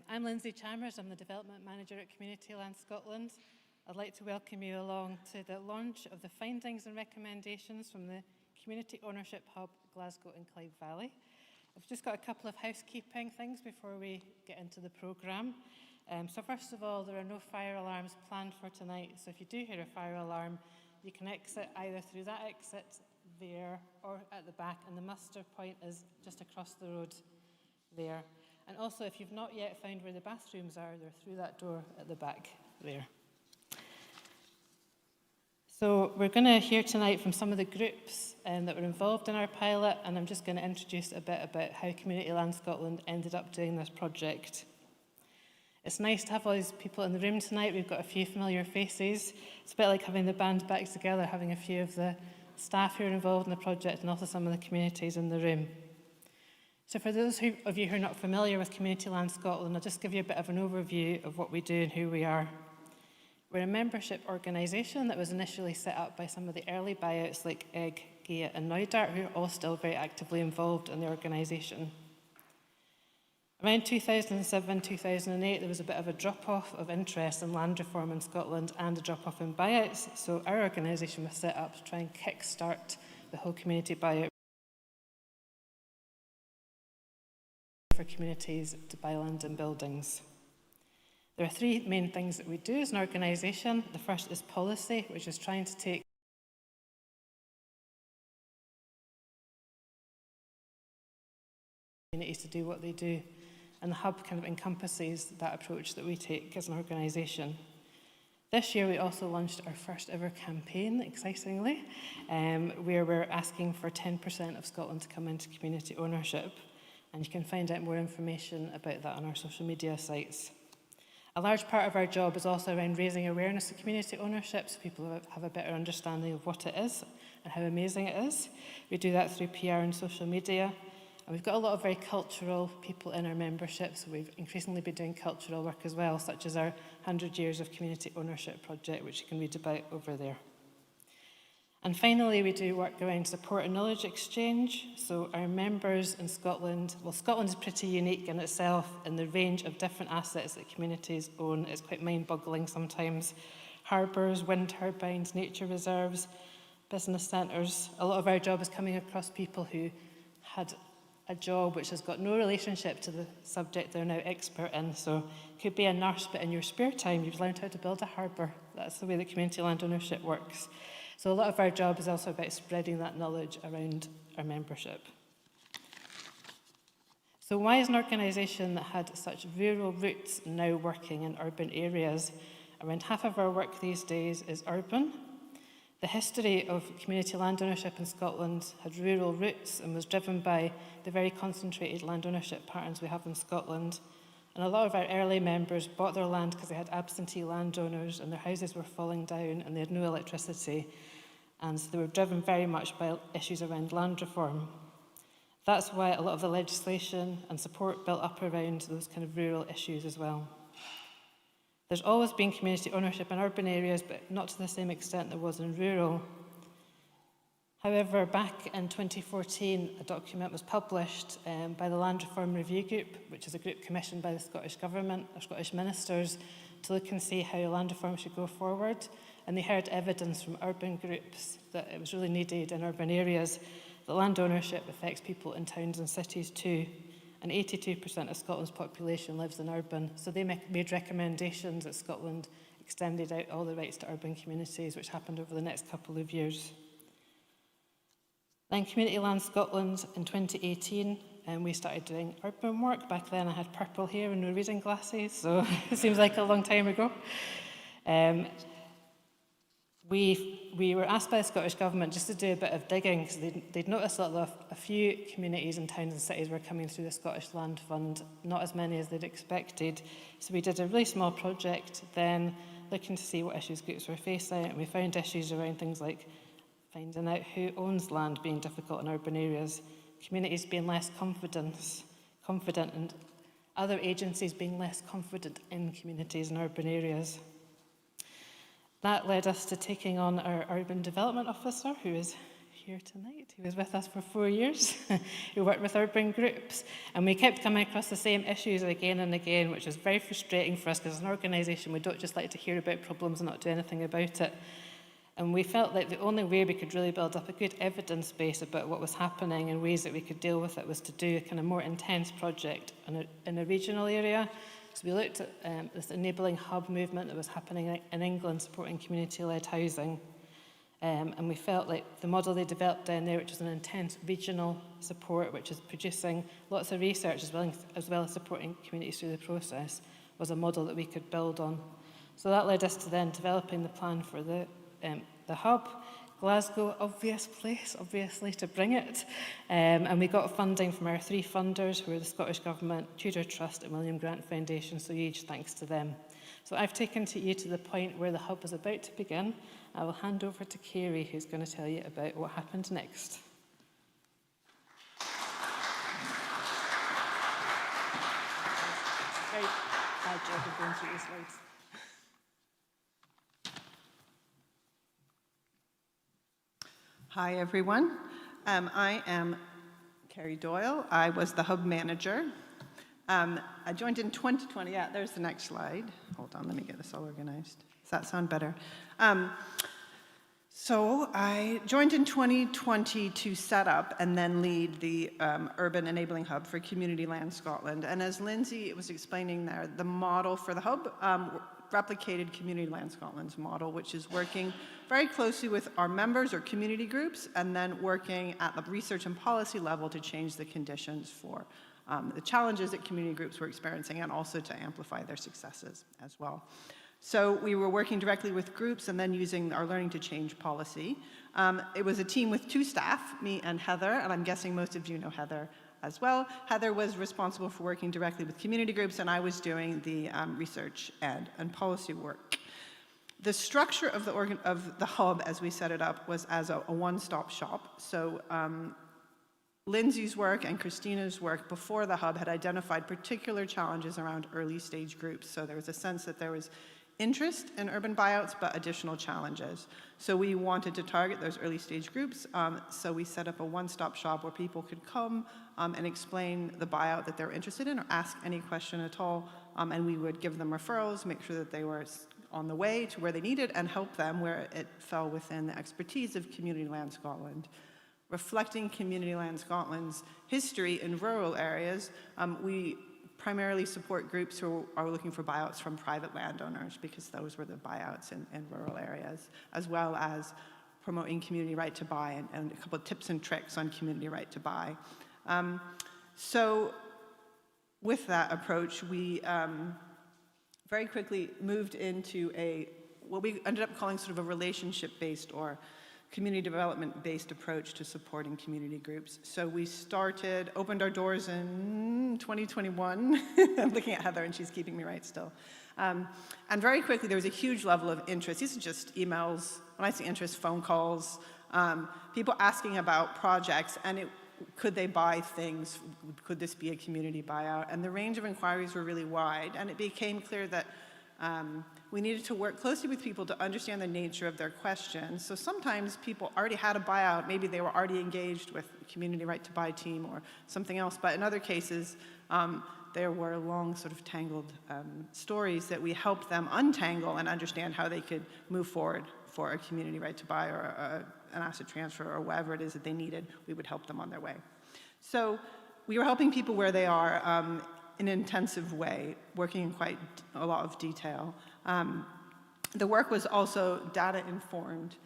I'm Linsay Chalmers. I'm the Development Manager at Community Land Scotland. I'd like to welcome you along to the launch of the findings and recommendations from the Community Ownership Hub, Glasgow and Clyde Valley. I've just got a couple of housekeeping things before we get into the programme. So first of all, there are no fire alarms planned for tonight. So if you do hear a fire alarm, you can exit either through that exit there or at the back, and the muster point is just across the road there. And also, if you've not yet found where the bathrooms are, they're through that door at the back there. So we're going to hear tonight from some of the groups that were involved in our pilot, and I'm just going to introduce a bit about how Community Land Scotland ended up doing this project. It's nice to have all these people in the room tonight. We've got a few familiar faces. It's a bit like having the band back together, having a few of the staff who are involved in the project and also some of the communities in the room. So for those of you who are not familiar with Community Land Scotland, I'll just give you a bit of an overview of what we do and who we are. We're a membership organisation that was initially set up by some of the early buyouts like Egg, Gaia and Neudart, who are all still very actively involved in the organisation. Around 2007-2008, there was a bit of a drop-off of interest in land reform in Scotland and a drop-off in buyouts, so our organisation was set up to try and kick-start the whole community buyout for communities to buy land and buildings. There are three main things that we do as an organisation. The first is policy, which is trying to take communities to do what they do. And the hub kind of encompasses that approach that we take as an organisation. This year we also launched our first ever campaign, excitingly, where we're asking for 10% of Scotland to come into community ownership. And you can find out more information about that on our social media sites. A large part of our job is also around raising awareness of community ownership so people have a better understanding of what it is and how amazing it is. We do that through PR and social media. And we've got a lot of very cultural people in our membership, so we've increasingly been doing cultural work as well, such as our 100 Years of Community Ownership project, which you can read about over there. And finally, we do work around support and knowledge exchange. So our members in Scotland, well, Scotland is pretty unique in itself in the range of different assets that communities own. It's quite mind-boggling sometimes. Harbours, wind turbines, nature reserves, business centres. A lot of our job is coming across people who had a job which has got no relationship to the subject they're now expert in. So it could be a nurse, but in your spare time, you've learned how to build a harbour. That's the way that community land ownership works. So a lot of our job is also about spreading that knowledge around our membership. So why is an organisation that had such rural roots now working in urban areas? Around half of our work these days is urban. The history of community land ownership in Scotland had rural roots and was driven by the very concentrated land ownership patterns we have in Scotland. And a lot of our early members bought their land because they had absentee landowners and their houses were falling down and they had no electricity. And so they were driven very much by issues around land reform. That's why a lot of the legislation and support built up around those kind of rural issues as well. There's always been community ownership in urban areas, but not to the same extent there was in rural. However, back in 2014, a document was published by the Land Reform Review Group, which is a group commissioned by the Scottish Government, or Scottish ministers, to look and see how land reform should go forward. And they heard evidence from urban groups that it was really needed in urban areas, that land ownership affects people in towns and cities too. And 82% of Scotland's population lives in urban. So they made recommendations that Scotland extended out all the rights to urban communities, which happened over the next couple of years. Then Community Land Scotland in 2018, we started doing urban work. Back then I had purple hair and no reading glasses, so it seems like a long time ago. We were asked by the Scottish Government just to do a bit of digging because they'd noticed that a few communities and towns and cities were coming through the Scottish Land Fund, not as many as they'd expected. So we did a really small project then looking to see what issues groups were facing, and we found issues around things like finding out who owns land being difficult in urban areas, communities being less confident and other agencies being less confident in communities and urban areas. That led us to taking on our urban development officer, who is here tonight. He was with us for 4 years. He worked with urban groups, and we kept coming across the same issues again and again, which was very frustrating for us, because as an organisation, we don't just like to hear about problems and not do anything about it. And we felt like the only way we could really build up a good evidence base about what was happening and ways that we could deal with it was to do a kind of more intense project in a regional area. So we looked at this enabling hub movement that was happening in England, supporting community-led housing. And we felt like the model they developed down there, which was an intense regional support, which is producing lots of research as well as supporting communities through the process, was a model that we could build on. So that led us to then developing the plan for the hub. Glasgow, obvious place, obviously, to bring it. And we got funding from our 3 funders, who were the Scottish Government, Tudor Trust and William Grant Foundation, so huge thanks to them. So I've taken you to the point where the hub is about to begin. I will hand over to Carey, who's going to tell you about what happened next. Very bad job of going through the slides. Hi, everyone. I am Carey Doyle. I was the hub manager. I joined in 2020. Yeah, there's the next slide. Hold on, let me get this all organized. Does that sound better? So I joined in 2020 to set up and then lead the Urban Enabling Hub for Community Land Scotland. And as Linsay was explaining there, the model for the hub replicated Community Land Scotland's model, which is working very closely with our members or community groups, and then working at the research and policy level to change the conditions for the challenges that community groups were experiencing, and also to amplify their successes as well. So we were working directly with groups and then using our Learning to Change policy. It was a team with 2 staff, me and Heather, and I'm guessing most of you know Heather as well. Heather was responsible for working directly with community groups, and I was doing the research and policy work. The structure of the hub, as we set it up, was as a one-stop shop. So Linsay's work and Christina's work before the hub had identified particular challenges around early stage groups. So there was a sense that there was interest in urban buyouts, but additional challenges. So we wanted to target those early stage groups, so we set up a one-stop shop where people could come and explain the buyout that they're interested in or ask any question at all, and we would give them referrals, make sure that they were on the way to where they needed, and help them where it fell within the expertise of Community Land Scotland. Reflecting Community Land Scotland's history in rural areas, we primarily support groups who are looking for buyouts from private landowners, because those were the buyouts in rural areas, as well as promoting community right to buy and a couple of tips and tricks on community right to buy. So with that approach, we very quickly moved into what we ended up calling sort of a relationship-based or community development-based approach to supporting community groups. So we opened our doors in 2021. I'm looking at Heather and she's keeping me right still. And very quickly there was a huge level of interest. These are just emails, when I say interest, phone calls, people asking about projects, and could they buy things? Could this be a community buyout? And the range of inquiries were really wide, and it became clear that we needed to work closely with people to understand the nature of their questions. So sometimes people already had a buyout, maybe they were already engaged with a community right to buy team or something else, but in other cases, there were long sort of tangled stories that we helped them untangle and understand how they could move forward for a community right to buy or an asset transfer or whatever it is that they needed. We would help them on their way. So we were helping people where they are in an intensive way, working in quite a lot of detail. The work was also data-informed.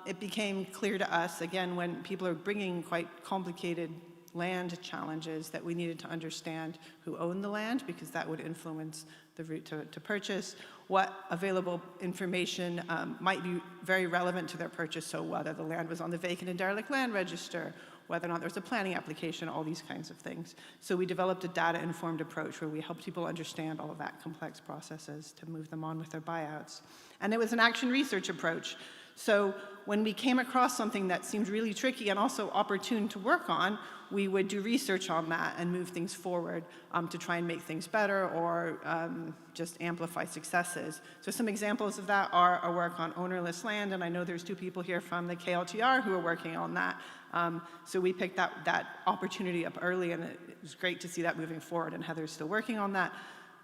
It became clear to us, again, when people are bringing quite complicated land challenges, that we needed to understand who owned the land, because that would influence the route to purchase, what available information might be very relevant to their purchase, so whether the land was on the vacant and derelict land register, whether or not there was a planning application, all these kinds of things. So we developed a data-informed approach where we helped people understand all of that complex processes to move them on with their buyouts. And it was an action research approach. So when we came across something that seemed really tricky and also opportune to work on, we would do research on that and move things forward to try and make things better or just amplify successes. So some examples of that are our work on ownerless land, and I know there's 2 people here from the KLTR who are working on that. So we picked that opportunity up early, and it was great to see that moving forward, and Heather's still working on that.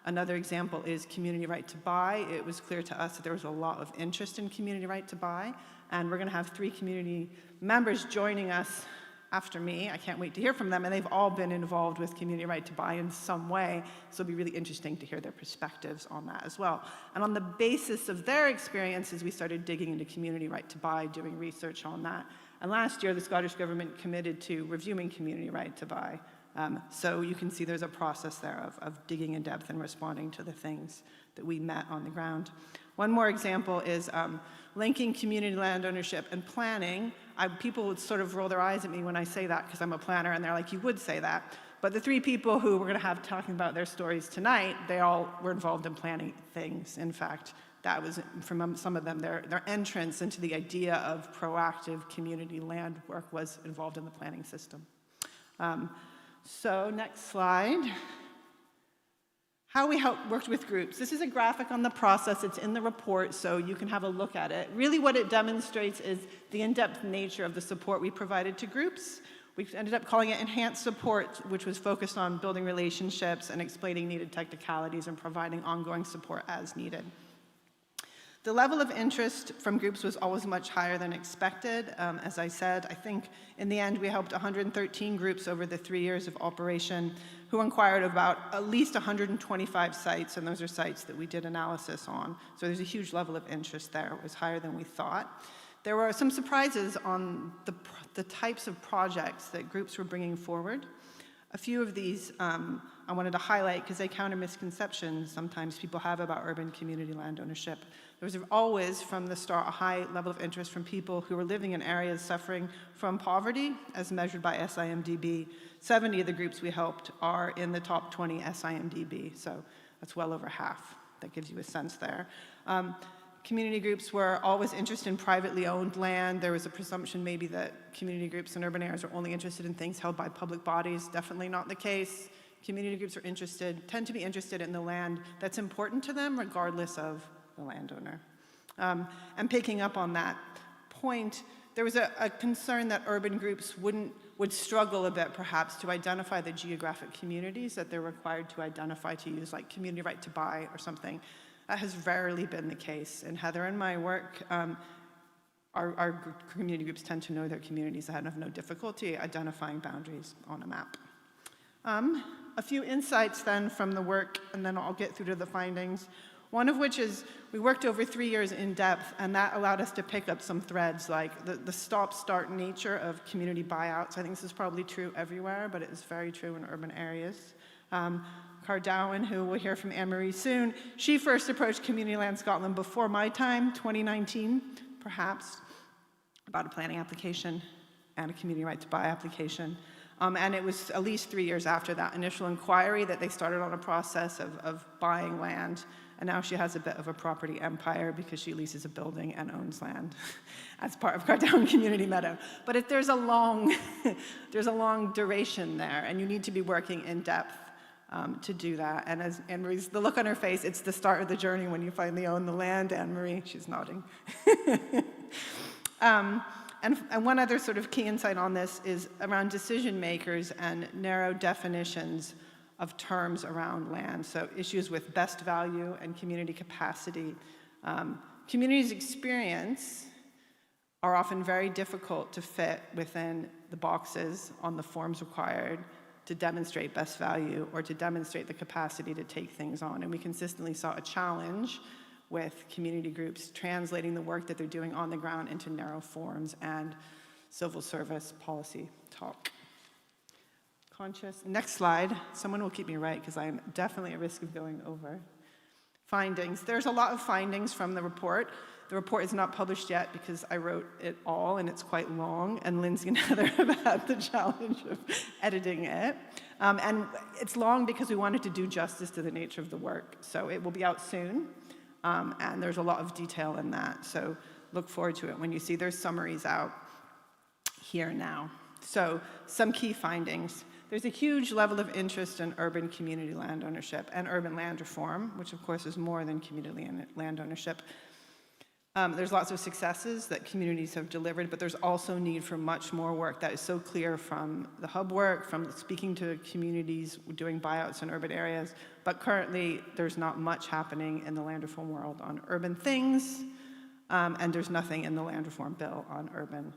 Another example is community right to buy. It was clear to us that there was a lot of interest in community right to buy, and we're going to have 3 community members joining us after me. I can't wait to hear from them, and they've all been involved with community right to buy in some way, so it'll be really interesting to hear their perspectives on that as well. And on the basis of their experiences, we started digging into community right to buy, doing research on that. And last year, the Scottish Government committed to reviewing community right to buy. So you can see there's a process there of digging in depth and responding to the things that we met on the ground. One more example is linking community land ownership and planning. People would sort of roll their eyes at me when I say that because I'm a planner, and they're like, you would say that. But the 3 people who we're going to have talking about their stories tonight, they all were involved in planning things. In fact, that was, from some of them, their entrance into the idea of proactive community land work was involved in the planning system. So next slide. How we worked with groups. This is a graphic on the process. It's in the report, so you can have a look at it. Really what it demonstrates is the in-depth nature of the support we provided to groups. We ended up calling it enhanced support, which was focused on building relationships and explaining needed technicalities and providing ongoing support as needed. The level of interest from groups was always much higher than expected. As I said, I think in the end we helped 113 groups over the 3 years of operation who inquired about at least 125 sites, and those are sites that we did analysis on. So there's a huge level of interest there. It was higher than we thought. There were some surprises on the types of projects that groups were bringing forward. A few of these I wanted to highlight because they counter misconceptions sometimes people have about urban community land ownership. There was always, from the start, a high level of interest from people who were living in areas suffering from poverty, as measured by SIMDB. 70 of the groups we helped are in the top 20 SIMDB, so that's well over half. That gives you a sense there. Community groups were always interested in privately owned land. There was a presumption maybe that community groups in urban areas are only interested in things held by public bodies. Definitely not the case. Community groups tend to be interested in the land that's important to them, regardless of the landowner. And picking up on that point, there was a concern that urban groups would struggle a bit, perhaps, to identify the geographic communities that they're required to identify to use, like community right to buy or something. That has rarely been the case. In Heather and my work, our community groups tend to know their communities and have no difficulty identifying boundaries on a map. A few insights then from the work, and then I'll get through to the findings. One of which is we worked over 3 years in depth, and that allowed us to pick up some threads, like the stop-start nature of community buyouts. I think this is probably true everywhere, but it is very true in urban areas. Cardowan, who we'll hear from Anne-Marie soon, she first approached Community Land Scotland before my time, 2019, perhaps, about a planning application and a community right to buy application. And it was at least 3 years after that initial inquiry that they started on a process of buying land. And now she has a bit of a property empire because she leases a building and owns land as part of Cardown Community Meadow. But there's a long duration there, and you need to be working in depth to do that. And as Anne-Marie's, the look on her face, it's the start of the journey when you finally own the land, Anne-Marie. She's nodding. And one other sort of key insight on this is around decision makers and narrow definitions of terms around land. So issues with best value and community capacity. Communities' experience are often very difficult to fit within the boxes on the forms required to demonstrate best value or to demonstrate the capacity to take things on. And we consistently saw a challenge with community groups translating the work that they're doing on the ground into narrow forms and civil service policy talk. Next slide. Someone will keep me right because I'm definitely at risk of going over. Findings. There's a lot of findings from the report. The report is not published yet because I wrote it all and it's quite long, and Linsay and Heather have had the challenge of editing it. And it's long because we wanted to do justice to the nature of the work. So it will be out soon. And there's a lot of detail in that. So look forward to it when you see their summaries out here now. So some key findings. There's a huge level of interest in urban community land ownership and urban land reform, which of course is more than community land ownership. There's lots of successes that communities have delivered, but there's also need for much more work. That is so clear from the hub work, from speaking to communities, doing buyouts in urban areas. But currently, there's not much happening in the land reform world on urban things, and there's nothing in the land reform bill on urban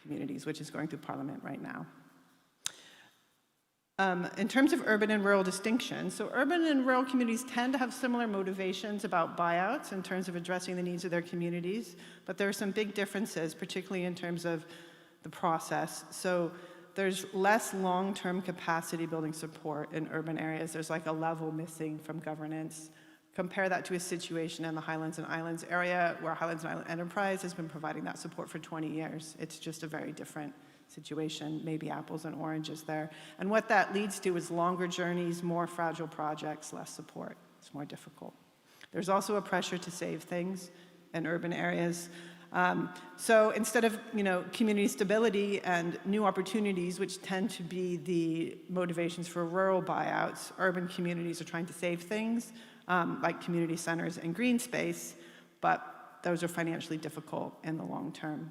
communities, which is going through Parliament right now. In terms of urban and rural distinctions, so urban and rural communities tend to have similar motivations about buyouts in terms of addressing the needs of their communities, but there are some big differences, particularly in terms of the process. So there's less long-term capacity building support in urban areas. There's like a level missing from governance. Compare that to a situation in the Highlands and Islands area where Highlands and Island Enterprise has been providing that support for 20 years. It's just a very different situation, maybe apples and oranges there. And what that leads to is longer journeys, more fragile projects, less support. It's more difficult. There's also a pressure to save things in urban areas. So instead of community stability and new opportunities, which tend to be the motivations for rural buyouts, urban communities are trying to save things, like community centers and green space, but those are financially difficult in the long term.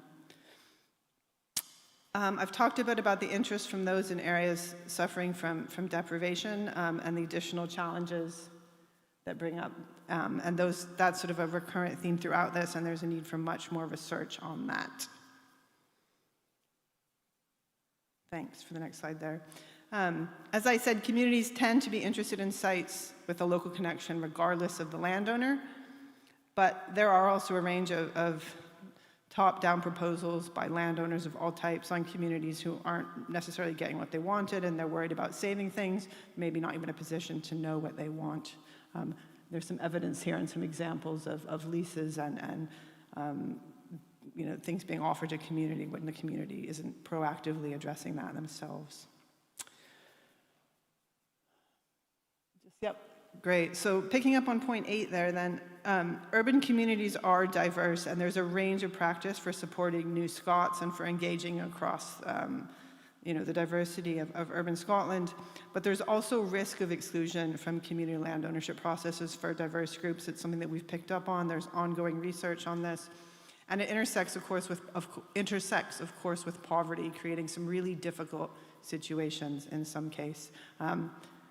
I've talked a bit about the interest from those in areas suffering from deprivation and the additional challenges that bring up, and that's sort of a recurrent theme throughout this, and there's a need for much more research on that. Thanks for the next slide there. As I said, communities tend to be interested in sites with a local connection regardless of the landowner, but there are also a range of top-down proposals by landowners of all types on communities who aren't necessarily getting what they wanted, and they're worried about saving things, maybe not even in a position to know what they want. There's some evidence here and some examples of leases and things being offered to community when the community isn't proactively addressing that themselves. Yep, great. So picking up on point 8 there then, urban communities are diverse, and there's a range of practice for supporting new Scots and for engaging across the diversity of urban Scotland. But there's also risk of exclusion from community land ownership processes for diverse groups. It's something that we've picked up on. There's ongoing research on this. And it intersects, of course, with poverty, creating some really difficult situations in some case.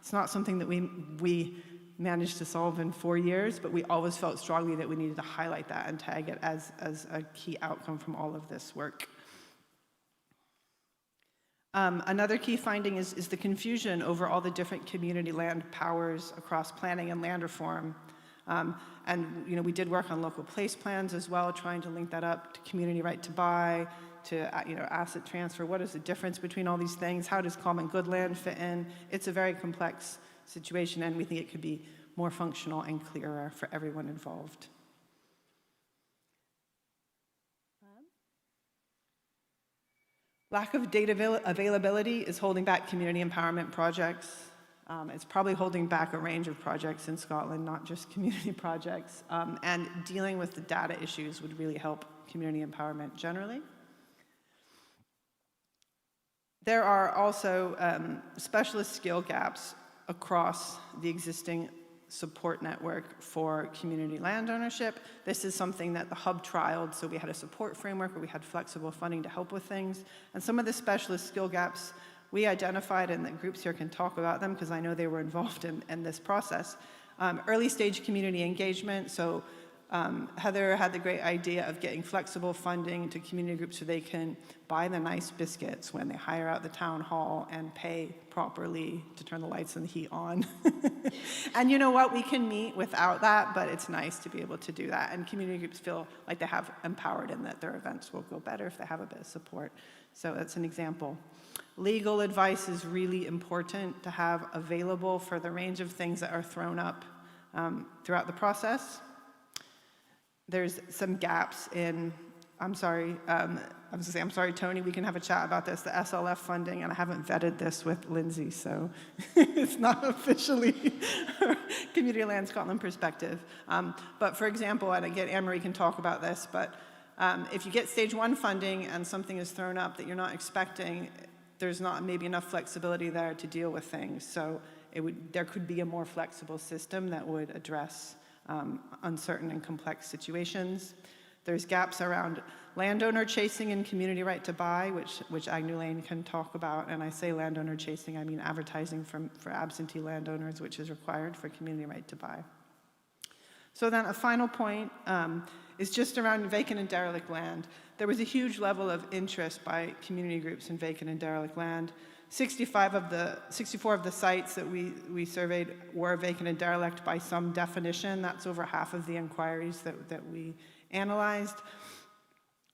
It's not something that we managed to solve in 4 years, but we always felt strongly that we needed to highlight that and tag it as a key outcome from all of this work. Another key finding is the confusion over all the different community land powers across planning and land reform. And we did work on local place plans as well, trying to link that up to community right to buy, to asset transfer. What is the difference between all these things? How does common good land fit in? It's a very complex situation, and we think it could be more functional and clearer for everyone involved. Lack of data availability is holding back community empowerment projects. It's probably holding back a range of projects in Scotland, not just community projects. And dealing with the data issues would really help community empowerment generally. There are also specialist skill gaps across the existing support network for community land ownership. This is something that the hub trialed, so we had a support framework where we had flexible funding to help with things. And some of the specialist skill gaps we identified, and the groups here can talk about them because I know they were involved in this process. Early stage community engagement, so Heather had the great idea of getting flexible funding to community groups so they can buy the nice biscuits when they hire out the town hall and pay properly to turn the lights and the heat on. And you know what? We can meet without that, but it's nice to be able to do that. And community groups feel like they have empowered and that their events will go better if they have a bit of support. So that's an example. Legal advice is really important to have available for the range of things that are thrown up throughout the process. There's some gaps in, I'm sorry, Tony, we can have a chat about this, the SLF funding, and I haven't vetted this with Linsay, so it's not officially Community Land Scotland perspective. But for example, and again, Anne-Marie can talk about this, but if you get stage 1 funding and something is thrown up that you're not expecting, there's not maybe enough flexibility there to deal with things. So there could be a more flexible system that would address uncertain and complex situations. There's gaps around landowner chasing and community right to buy, which Agnew Lane can talk about. And I say landowner chasing, I mean advertising for absentee landowners, which is required for community right to buy. So then a final point is just around vacant and derelict land. There was a huge level of interest by community groups in vacant and derelict land. 64 of the sites that we surveyed were vacant and derelict by some definition. That's over half of the inquiries that we analyzed.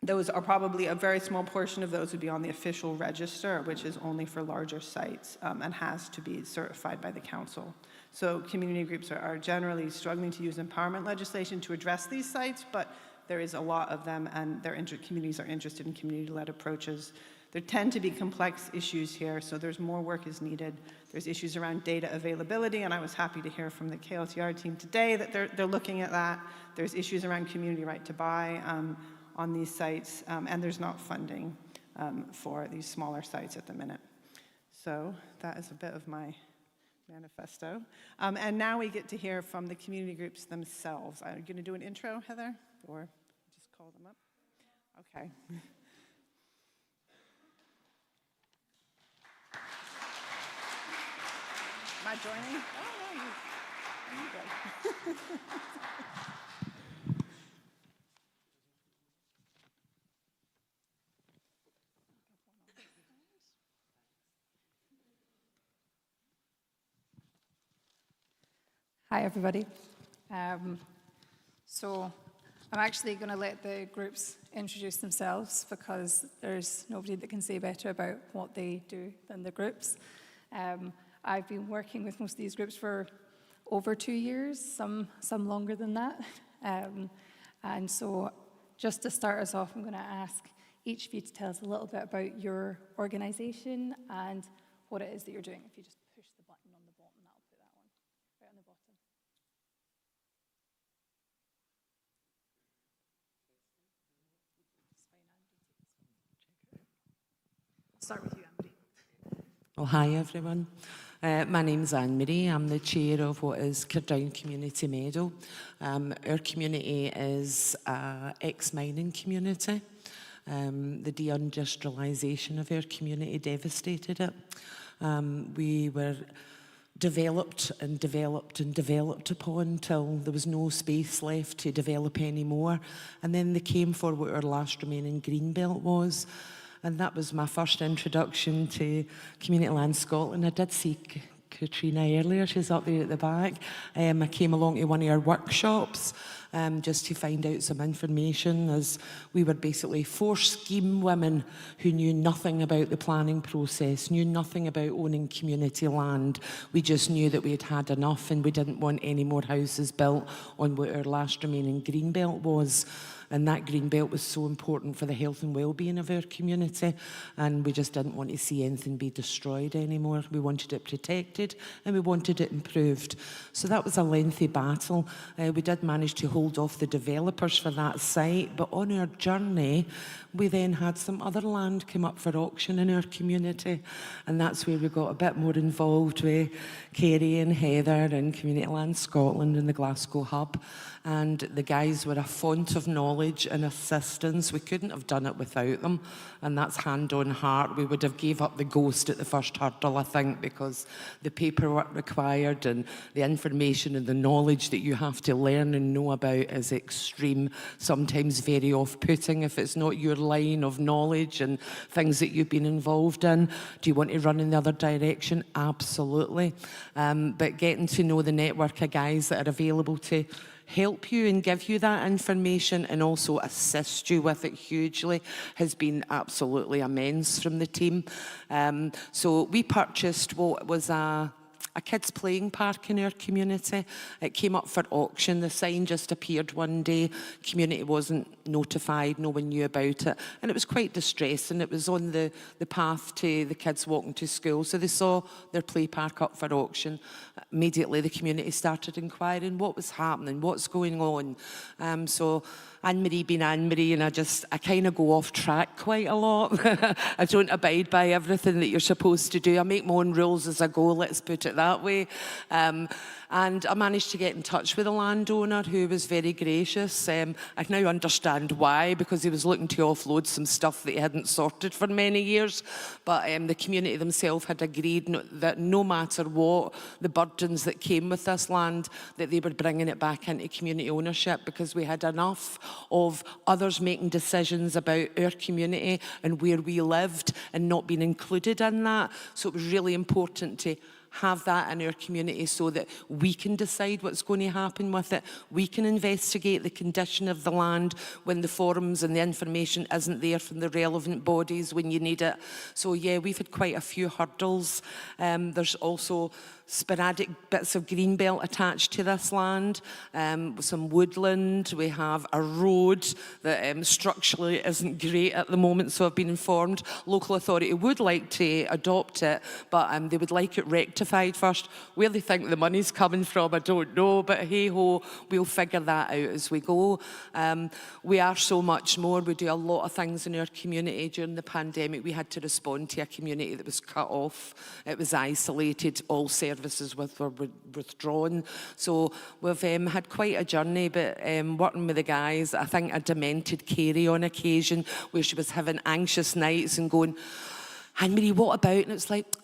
Those are probably a very small portion of those would be on the official register, which is only for larger sites and has to be certified by the council. So community groups are generally struggling to use empowerment legislation to address these sites, but there is a lot of them, and communities are interested in community-led approaches. There tend to be complex issues here, so there's more work is needed. There's issues around data availability, and I was happy to hear from the KLTR team today that they're looking at that. There's issues around community right to buy on these sites, and there's not funding for these smaller sites at the minute. So that is a bit of my manifesto. And now we get to hear from the community groups themselves. Are you going to do an intro, Heather, or just call them up? Okay. Am I joining? Oh, no, you go. Hi, everybody. So I'm actually going to let the groups introduce themselves because there's nobody that can say better about what they do than the groups. I've been working with most of these groups for over 2 years, some longer than that. And so just to start us off, I'm going to ask each of you to tell us a little bit about your organization and what it is that you're doing. If you just push the button on the bottom, that'll put that one right on the bottom. I'll start with you, Anne-Marie. Well, hi everyone. My name's Anne-Marie. I'm the chair of what is Cardown Community Meadow. Our community is an ex-mining community. The deindustrialisation of our community devastated it. We were developed and developed and developed upon till there was no space left to develop any more. And then they came for what our last remaining greenbelt was. And that was my first introduction to Community Land Scotland. I did see Katrina earlier, she's up there at the back. I came along to one of our workshops just to find out some information, as we were basically 4 scheme women who knew nothing about the planning process, knew nothing about owning community land. We just knew that we had had enough and we didn't want any more houses built on what our last remaining greenbelt was. And that green belt was so important for the health and well-being of our community, and we just didn't want to see anything be destroyed anymore. We wanted it protected and we wanted it improved. So that was a lengthy battle. We did manage to hold off the developers for that site, but on our journey we then had some other land come up for auction in our community, and that's where we got a bit more involved with Carey and Heather and Community Land Scotland and the Glasgow hub. And the guys were a font of knowledge and assistance. We couldn't have done it without them, and that's hand on heart. We would have gave up the ghost at the first hurdle, I think, because the paperwork required and the information and the knowledge that you have to learn and know about is extreme, sometimes very off-putting if it's not your line of knowledge and things that you've been involved in. Do you want to run in the other direction? Absolutely. But getting to know the network of guys that are available to help you and give you that information and also assist you with it hugely has been absolutely immense from the team. So we purchased what was a kids playing park in our community. It came up for auction. The sign just appeared one day. Community wasn't notified. No one knew about it. And it was quite distressing. It was on the path to the kids walking to school. So they saw their play park up for auction. Immediately the community started inquiring what was happening, what's going on. So Anne-Marie being Anne-Marie, and I kind of go off track quite a lot. I don't abide by everything that you're supposed to do. I make my own rules as I go, let's put it that way. And I managed to get in touch with a landowner who was very gracious. I now understand why, because he was looking to offload some stuff that he hadn't sorted for many years. But the community themselves had agreed that no matter what the burdens that came with this land, that they were bringing it back into community ownership, because we had enough of others making decisions about our community and where we lived and not being included in that. So it was really important to have that in our community so that we can decide what's going to happen with it. We can investigate the condition of the land when the forums and the information isn't there from the relevant bodies when you need it. So yeah, we've had quite a few hurdles. There's also sporadic bits of greenbelt attached to this land, some woodland. We have a road that structurally isn't great at the moment, so I've been informed. Local authority would like to adopt it, but they would like it rectified first. Where they think the money's coming from, I don't know, but hey-ho, we'll figure that out as we go. We are so much more. We do a lot of things in our community. During the pandemic, we had to respond to a community that was cut off. It was isolated, all services were withdrawn. So we've had quite a journey, but working with the guys, I think I demented Carey on occasion, where she was having anxious nights and going, Anne-Marie, what about? And it's like,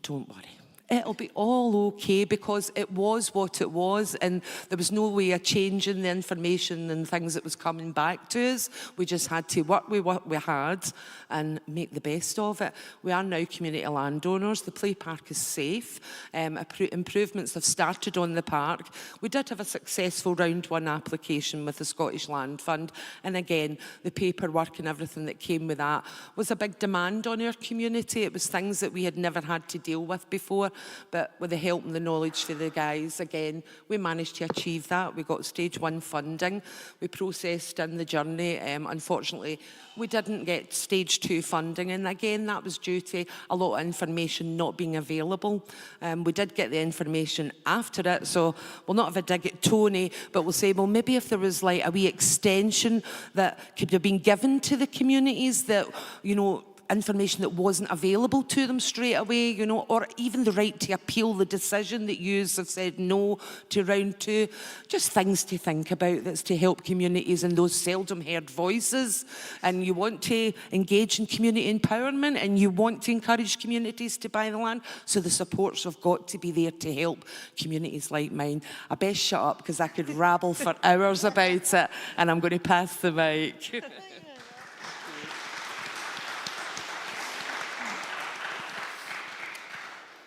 don't worry. It'll be all okay, because it was what it was, and there was no way of changing the information and things that was coming back to us. We just had to work with what we had and make the best of it. We are now community landowners. The play park is safe. Improvements have started on the park. We did have a successful round 1 application with the Scottish Land Fund, and again, the paperwork and everything that came with that was a big demand on our community. It was things that we had never had to deal with before. But with the help and the knowledge for the guys, again, we managed to achieve that. We got stage 1 funding. We processed in the journey. Unfortunately, we didn't get stage 2 funding. And again, that was due to a lot of information not being available. We did get the information after it. So we'll not have a dig at Tony, but we'll say, well, maybe if there was like a wee extension that could have been given to the communities that, you know, information that wasn't available to them straight away, you know, or even the right to appeal the decision that yous have said no to round 2. Just things to think about that's to help communities and those seldom heard voices. And you want to engage in community empowerment, and you want to encourage communities to buy the land. So the supports have got to be there to help communities like mine. I best shut up because I could rabble for hours about it, and I'm going to pass the mic.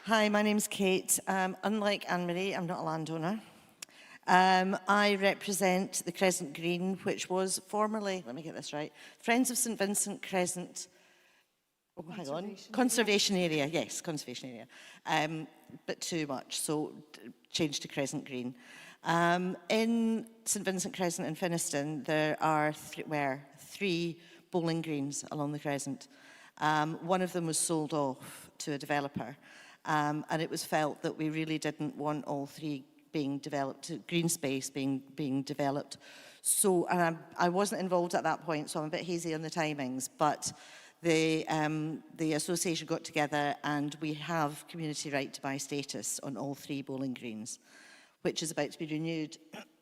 Hi, my name's Kate. Unlike Anne-Marie, I'm not a landowner. I represent the Crescent Green, which was formerly, let me get this right, Friends of St Vincent Crescent, Conservation Area, yes, Conservation Area, but too much, so changed to Crescent Green. In St Vincent Crescent in Finniston, there are three bowling greens along the Crescent. One of them was sold off to a developer. And it was felt that we really didn't want all 3 being developed, green space being developed. So, and I wasn't involved at that point, so I'm a bit hazy on the timings, but the association got together and we have community right to buy status on all 3 bowling greens, which is about to be renewed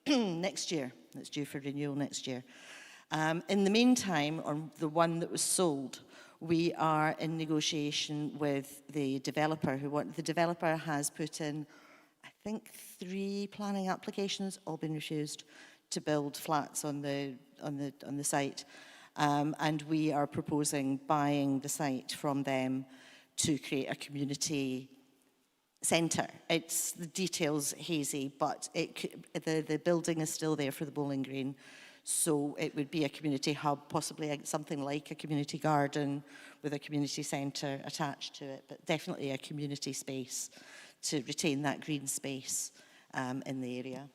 next year. It's due for renewal next year. In the meantime, on the one that was sold, we are in negotiation with the developer. The developer has put in, I think, 3 planning applications, all been refused, to build flats on the site. And we are proposing buying the site from them to create a community centre. It's the details hazy, but the building is still there for the bowling green. So it would be a community hub, possibly something like a community garden with a community centre attached to it, but definitely a community space to retain that green space in the area.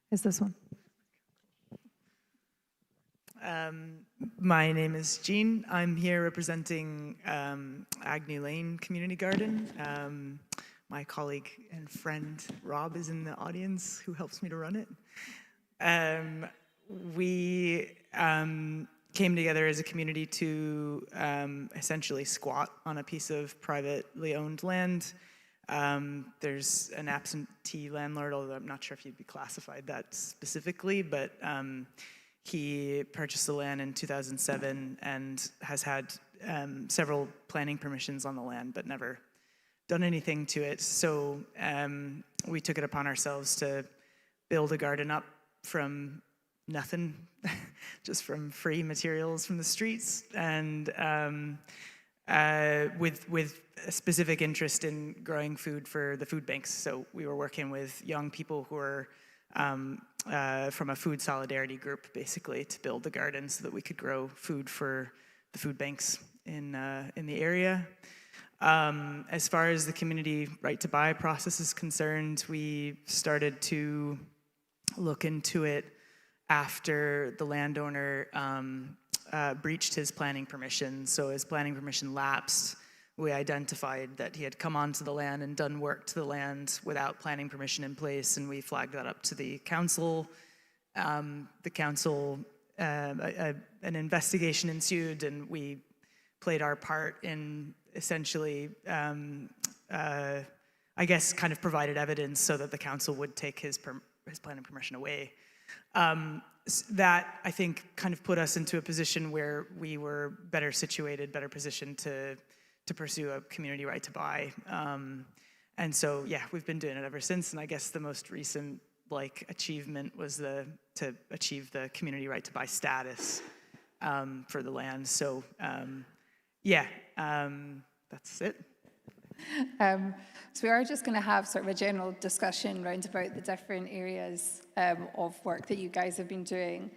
Is this one? My name is Jean. I'm here representing Agnew Lane Community Garden. my colleague and friend Rob is in the audience, who helps me to run it. We came together as a community to essentially squat on a piece of privately owned land. There's an absentee landlord, although I'm not sure if he'd be classified that specifically, but he purchased the land in 2007 and has had several planning permissions on the land, but never done anything to it. So we took it upon ourselves to build a garden up from nothing, just from free materials from the streets, and with a specific interest in growing food for the food banks. So we were working with young people who were from a food solidarity group, basically, to build the garden so that we could grow food for the food banks in the area. As far as the community right to buy process is concerned, we started to look into it after the landowner breached his planning permission. So his planning permission lapsed. We identified that he had come onto the land and done work to the land without planning permission in place, and we flagged that up to the council. An investigation ensued, and we played our part in essentially, I guess, kind of provided evidence so that the council would take his planning permission away. That, I think, kind of put us into a position where we were better situated, better positioned to pursue a community right to buy. And so, yeah, we've been doing it ever since. And I guess the most recent achievement was to achieve the community right to buy status for the land. So, that's it. So we are just going to have sort of a general discussion round about the different areas of work that you guys have been doing.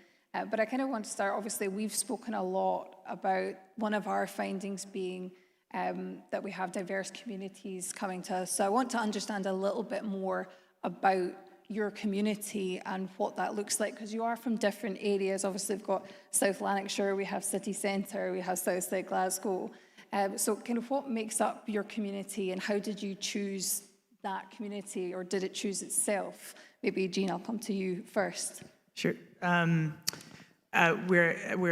But I kind of want to start, obviously, we've spoken a lot about one of our findings being that we have diverse communities coming to us. So I want to understand a little bit more about your community and what that looks like, because you are from different areas. Obviously, we've got South Lanarkshire, we have city centre, we have Southside Glasgow. So kind of what makes up your community, and how did you choose that community, or did it choose itself? Maybe, Jean, I'll come to you first. Sure. We're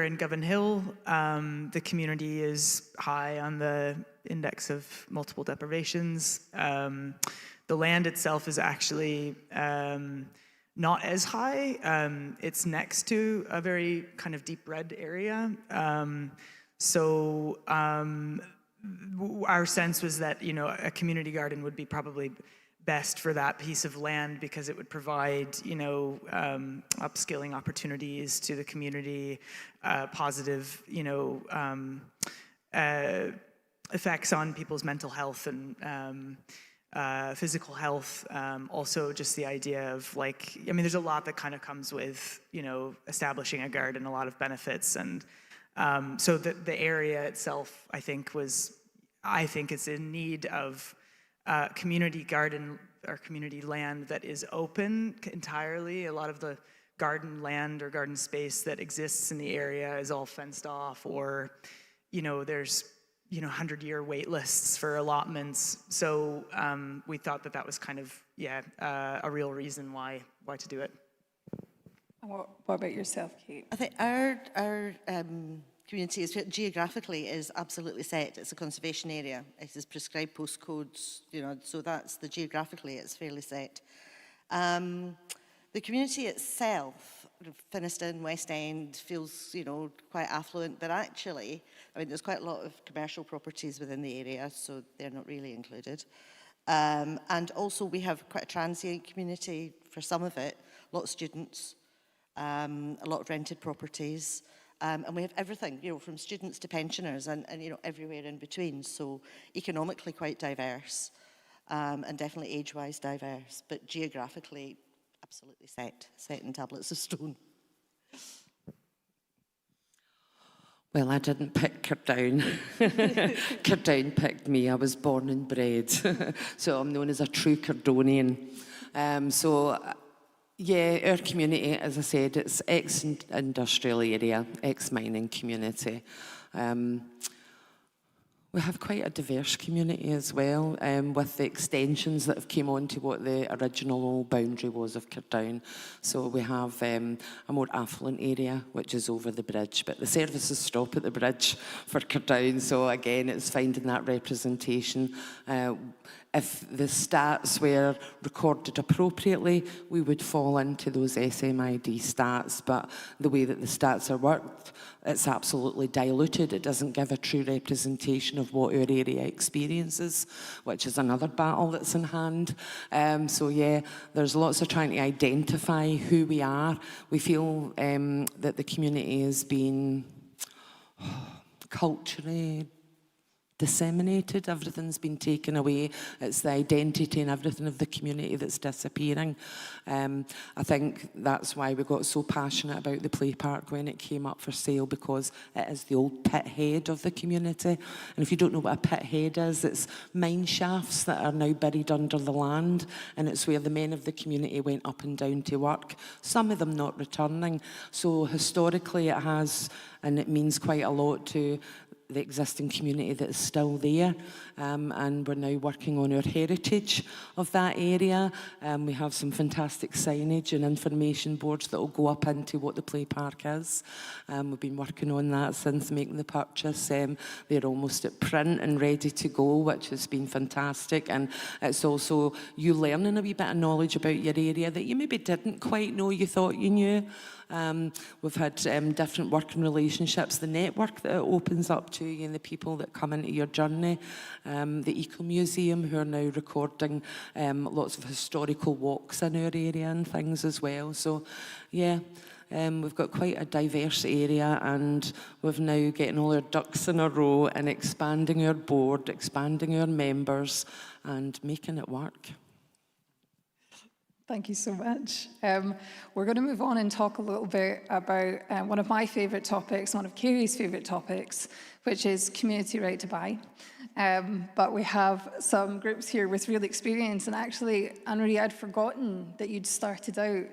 in Govan Hill. The community is high on the index of multiple deprivations. The land itself is actually not as high. It's next to a very kind of deep red area. So our sense was that, a community garden would be probably best for that piece of land, because it would provide, upskilling opportunities to the community, positive, effects on people's mental health and physical health. Also just the idea of there's a lot that kind of comes with, establishing a garden, a lot of benefits. And so the area itself, I think it's in need of community garden or community land that is open entirely. A lot of the garden land or garden space that exists in the area is all fenced off, or, there's, 100-year wait lists for allotments. So we thought that was kind of, a real reason why to do it. What about yourself, Kate? I think our community is geographically is absolutely set. It's a conservation area. It is prescribed postcodes, so that's geographically it's fairly set. The community itself, Finnieston, West End, feels, quite affluent, but actually, there's quite a lot of commercial properties within the area, so they're not really included. And also we have quite a transient community for some of it, a lot of students, a lot of rented properties. And we have everything, from students to pensioners and everywhere in between. So economically quite diverse, and definitely age-wise diverse, but geographically absolutely set in tablets of stone. Well, I didn't pick Cardown. Cardown picked me. I was born and bred. So I'm known as a true Cardonian. Yeah, our community, as I said, it's ex-industrial area, ex-mining community. We have quite a diverse community as well, with the extensions that have came on to what the original boundary was of Cardown. So we have a more affluent area, which is over the bridge, but the services stop at the bridge for Cardown. So again, it's finding that representation. If the stats were recorded appropriately, we would fall into those SMID stats, but the way that the stats are worked, it's absolutely diluted. It doesn't give a true representation of what our area experiences, which is another battle that's in hand. So yeah, there's lots of trying to identify who we are. We feel that the community has been culturally disseminated, everything's been taken away. It's the identity and everything of the community that's disappearing. I think that's why we got so passionate about the play park when it came up for sale, because it is the old pit head of the community. And if you don't know what a pit head is, it's mine shafts that are now buried under the land, and it's where the men of the community went up and down to work, some of them not returning. So historically it has, and it means quite a lot to the existing community that is still there, and we're now working on our heritage of that area. We have some fantastic signage and information boards that will go up into what the play park is. We've been working on that since making the purchase. They're almost at print and ready to go, which has been fantastic, and it's also you learning a wee bit of knowledge about your area that you maybe didn't quite know you thought you knew. We've had different working relationships, the network that it opens up to you and the people that come into your journey. The Eco Museum, who are now recording lots of historical walks in our area and things as well. So yeah, we've got quite a diverse area, and we've now getting all our ducks in a row and expanding our board, expanding our members and making it work. Thank you so much. We're going to move on and talk a little bit about one of my favourite topics, one of Carey's favourite topics, which is community right to buy. But we have some groups here with real experience, and actually, Anne-Marie, I'd forgotten that you'd started out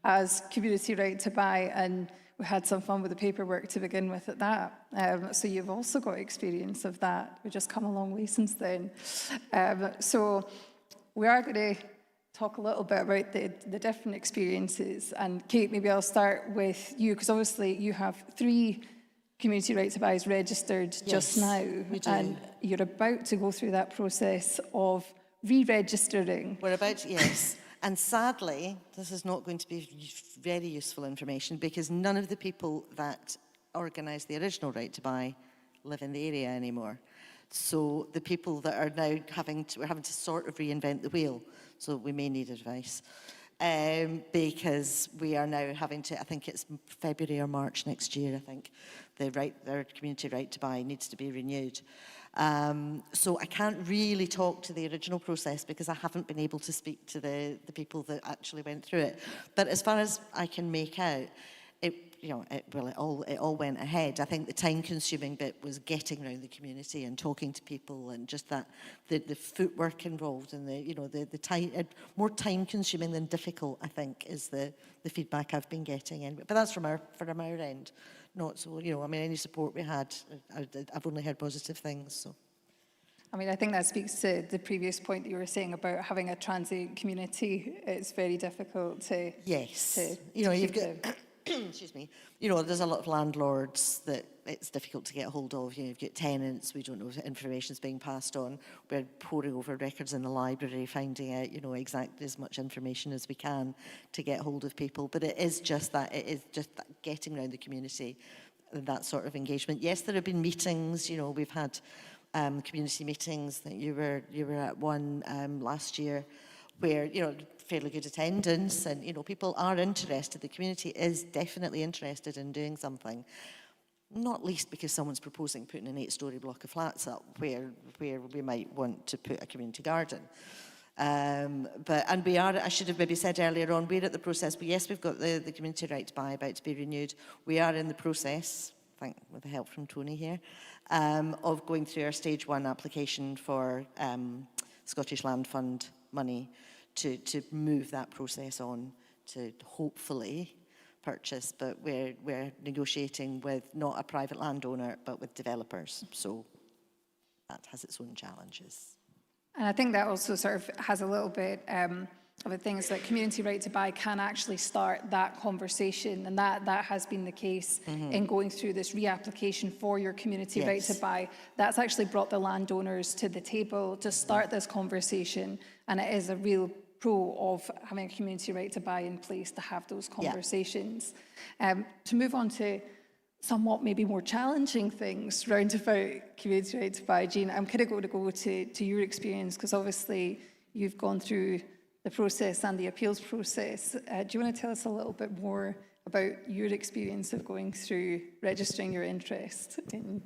as community right to buy, and we had some fun with the paperwork to begin with at that. So you've also got experience of that. We've just come a long way since then. So we are going to talk a little bit about the different experiences. And Kate, maybe I'll start with you, because obviously you have 3 community right to buys registered just now. We do. And you're about to go through that process of re-registering. We're about to, yes. And sadly, this is not going to be very useful information, because none of the people that organised the original right to buy live in the area anymore. So the people that are now we're having to sort of reinvent the wheel. So we may need advice, because we are now having to, I think it's February or March next year, I think, their community right to buy needs to be renewed. So I can't really talk to the original process, because I haven't been able to speak to the people that actually went through it. But as far as I can make out, it all went ahead. I think the time-consuming bit was getting around the community and talking to people, and just that the footwork involved, and the time, more time-consuming than difficult, I think, is the feedback I've been getting. Anyway. But that's from our end, not so. Any support we had, I've only heard positive things. So. I mean, I think that speaks to the previous point that you were saying about having a transient community. It's very difficult to. Yes. You've got. Excuse me, there's a lot of landlords that it's difficult to get hold of. You've got tenants, we don't know if information's being passed on. We're poring over records in the library, finding out, exactly as much information as we can to get hold of people. But it is just that getting around the community, and that sort of engagement. Yes, there have been meetings, we've had community meetings. That you were at one last year, where, fairly good attendance, and, people are interested. The community is definitely interested in doing something, not least because someone's proposing putting an 8-storey block of flats up where we might want to put a community garden. And we are, I should have maybe said earlier on, we're at the process, but yes, we've got the community right to buy about to be renewed. We are in the process, with the help from Tony here, of going through our stage 1 application for Scottish Land Fund money to move that process on to hopefully purchase, but we're negotiating with not a private landowner, but with developers. So that has its own challenges. And I think that also sort of has a little bit of a thing is that community right to buy can actually start that conversation, and that has been the case in going through this reapplication for your community right to buy. That's actually brought the landowners to the table to start this conversation, and it is a real pro of having a community right to buy in place to have those conversations. To move on to somewhat maybe more challenging things round about community right to buy, Jean, I'm kind of going to go to your experience, because obviously you've gone through the process and the appeals process. Do you want to tell us a little bit more about your experience of going through registering your interest in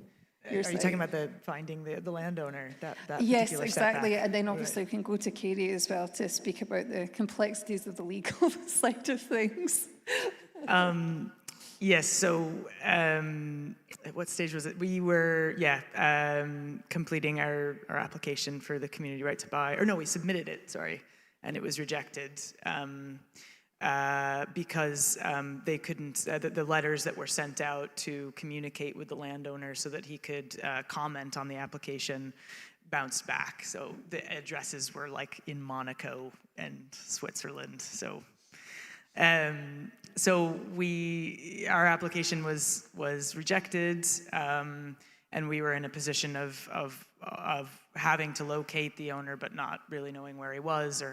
your Are you talking about finding the landowner, that yes, particular exactly. setback? And then obviously we can go to Carey as well to speak about the complexities of the legal side of things. Yes, so at what stage was it? We were, completing our application for the community right to buy. Or no, we submitted it, sorry, and it was rejected because they couldn't, the letters that were sent out to communicate with the landowner so that he could comment on the application bounced back. So the addresses were like in Monaco and Switzerland, so our application was rejected, and we were in a position of having to locate the owner, but not really knowing where he was,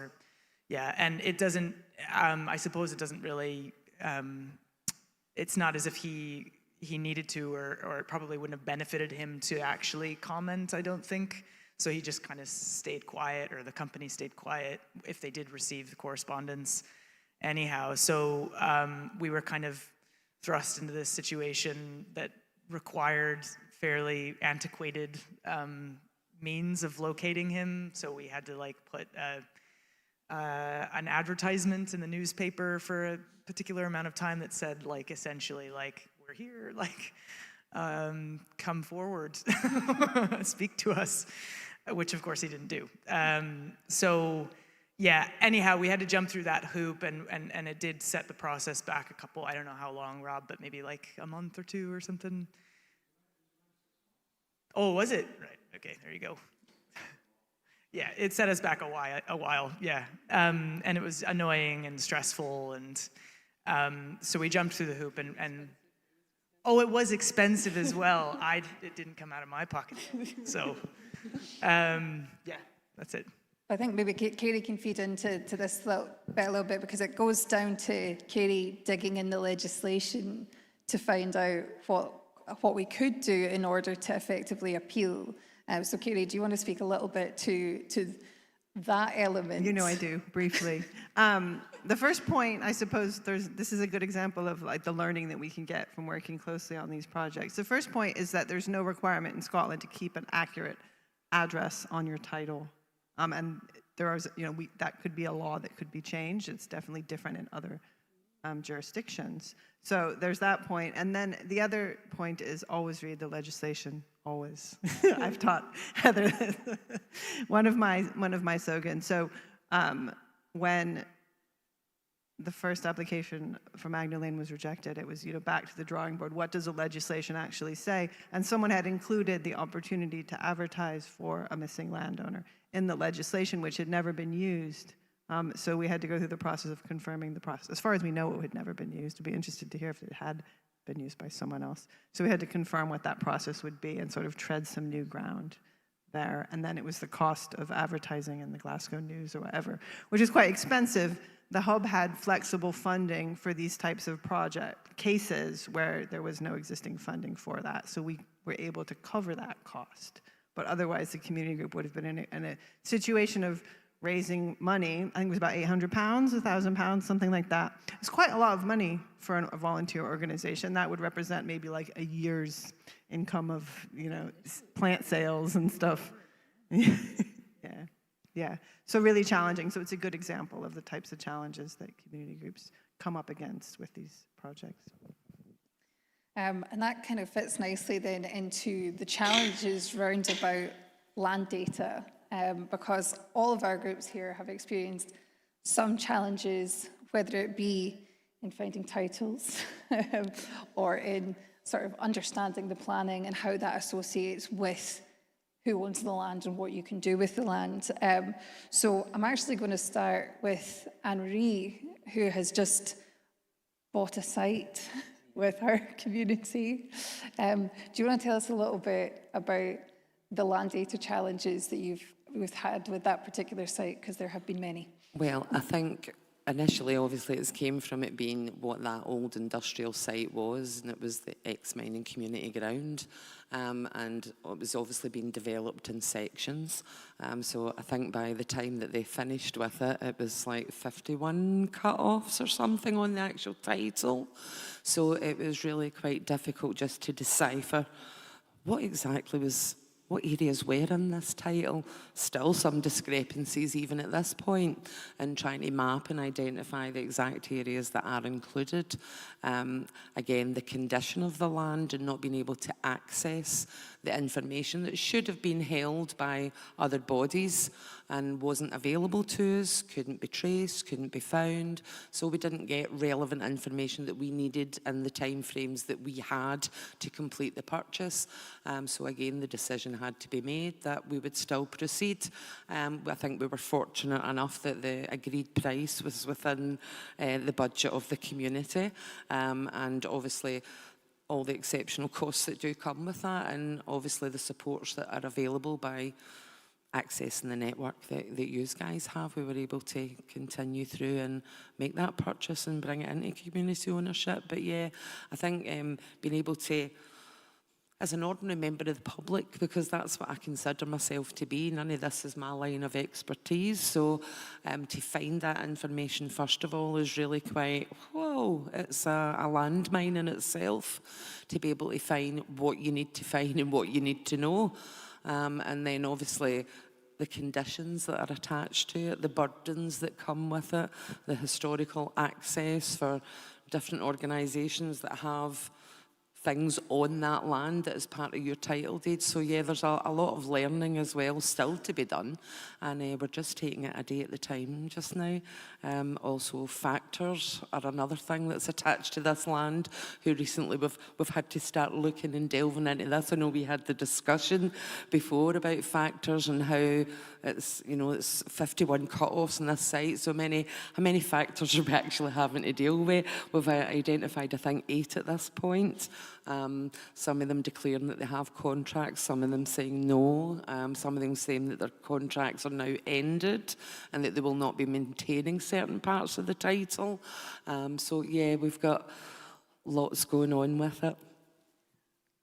and it doesn't. I suppose it doesn't really. It's not as if he needed to, or it probably wouldn't have benefited him to actually comment, I don't think. So he just kind of stayed quiet, or the company stayed quiet if they did receive the correspondence. Anyhow, so we were kind of thrust into this situation that required fairly antiquated means of locating him. So we had to like put an advertisement in the newspaper for a particular amount of time that said like essentially like, we're here, like come forward, speak to us, which of course he didn't do. Yeah, anyhow, we had to jump through that hoop, and it did set the process back a couple, I don't know how long, Rob, but maybe like a month or two or something. Oh, was it? Right, okay, there you go. Yeah, it set us back a while, yeah. And it was annoying and stressful, and so we jumped through the hoop, and oh, it was expensive as well. It didn't come out of my pocket, so yeah, that's it. I think maybe Carey can feed into this a little bit, because it goes down to Carey digging in the legislation to find out what we could do in order to effectively appeal. So Carey, do you want to speak a little bit to that element? You know I do, briefly. The first point, I suppose, this is a good example of like the learning that we can get from working closely on these projects. The first point is that there's no requirement in Scotland to keep an accurate address on your title. And there is, that could be a law that could be changed. It's definitely different in other jurisdictions. So there's that point. And then the other point is always read the legislation, always. I've taught Heather one of my slogans. So when the first application for Magna Lane was rejected, it was, back to the drawing board. What does the legislation actually say? And someone had included the opportunity to advertise for a missing landowner in the legislation, which had never been used. So we had to go through the process of confirming the process. As far as we know, it had never been used. I'd be interested to hear if it had been used by someone else. So we had to confirm what that process would be and sort of tread some new ground there. And then it was the cost of advertising in the Glasgow News or whatever, which is quite expensive. The hub had flexible funding for these types of project cases where there was no existing funding for that. So we were able to cover that cost. But otherwise, the community group would have been in a situation of raising money. I think it was about £800, £1,000, something like that. It's quite a lot of money for a volunteer organization. That would represent maybe like a year's income of, plant sales and stuff. Yeah. So really challenging. So it's a good example of the types of challenges that community groups come up against with these projects. And that kind of fits nicely then into the challenges round about land data, because all of our groups here have experienced some challenges, whether it be in finding titles or in sort of understanding the planning and how that associates with who owns the land and what you can do with the land. So I'm actually going to start with Anne-Marie, who has just bought a site with our community. Do you want to tell us a little bit about the land data challenges that we've had with that particular site, because there have been many? Well, I think initially, obviously, it came from it being what that old industrial site was, and it was the ex-mining community ground, and it was obviously being developed in sections. So I think by the time that they finished with it, it was like 51 cut-offs or something on the actual title. So it was really quite difficult just to decipher what areas were in this title. Still some discrepancies even at this point in trying to map and identify the exact areas that are included. Again, the condition of the land and not being able to access the information that should have been held by other bodies and wasn't available to us, couldn't be traced, couldn't be found. So we didn't get relevant information that we needed in the timeframes that we had to complete the purchase. So again, the decision had to be made that we would still proceed. I think we were fortunate enough that the agreed price was within the budget of the community, and obviously all the exceptional costs that do come with that, and obviously the supports that are available by accessing the network that you guys have. We were able to continue through and make that purchase and bring it into community ownership. But yeah, I think being able to, as an ordinary member of the public, because that's what I consider myself to be, none of this is my line of expertise, so to find that information first of all is really quite, whoa, it's a landmine in itself, to be able to find what you need to find and what you need to know. And then obviously the conditions that are attached to it, the burdens that come with it, the historical access for different organisations that have things on that land that is part of your title deed. So yeah, there's a lot of learning as well still to be done, and we're just taking it a day at a time just now. Also factors are another thing that's attached to this land, who recently we've had to start looking and delving into this. I know we had the discussion before about factors and how it's, you know, it's 51 cut-offs on this site, so how many factors are we actually having to deal with? We've identified, I think, 8 at this point. Some of them declaring that they have contracts, some of them saying no, some of them saying that their contracts are now ended and that they will not be maintaining certain parts of the title. So yeah, we've got lots going on with it.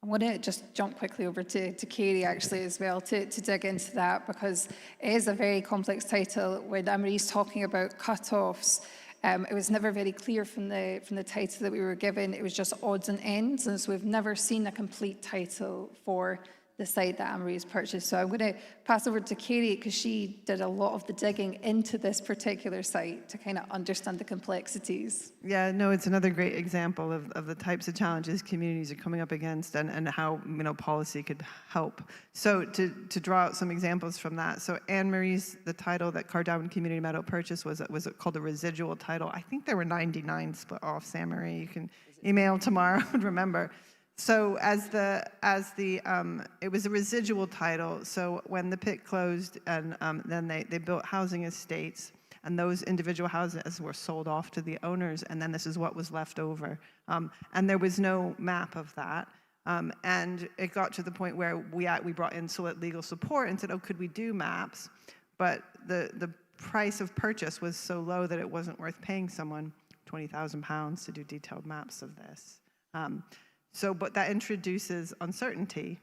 I want to just jump quickly over to Carey actually as well to dig into that, because it is a very complex title. When Anne-Marie's talking about cut-offs, it was never very clear from the title that we were given. It was just odds and ends, and so we've never seen a complete title for the site that Anne-Marie has purchased. So I'm going to pass over to Carey, because she did a lot of the digging into this particular site to kind of understand the complexities. Yeah, no, it's another great example of the types of challenges communities are coming up against, and how, you know, policy could help. So to draw out some examples from that, so Anne-Marie's, the title that Cardown Community Meadow purchased was called a residual title. I think there were 99 split off. Anne-Marie, you can email tomorrow and remember. So it was a residual title. So when the pit closed, and then they built housing estates, and those individual houses were sold off to the owners, and then this is what was left over. And there was no map of that. And it got to the point where we brought in legal support and said, oh, could we do maps? But the price of purchase was so low that it wasn't worth paying someone £20,000 to do detailed maps of this. But that introduces uncertainty.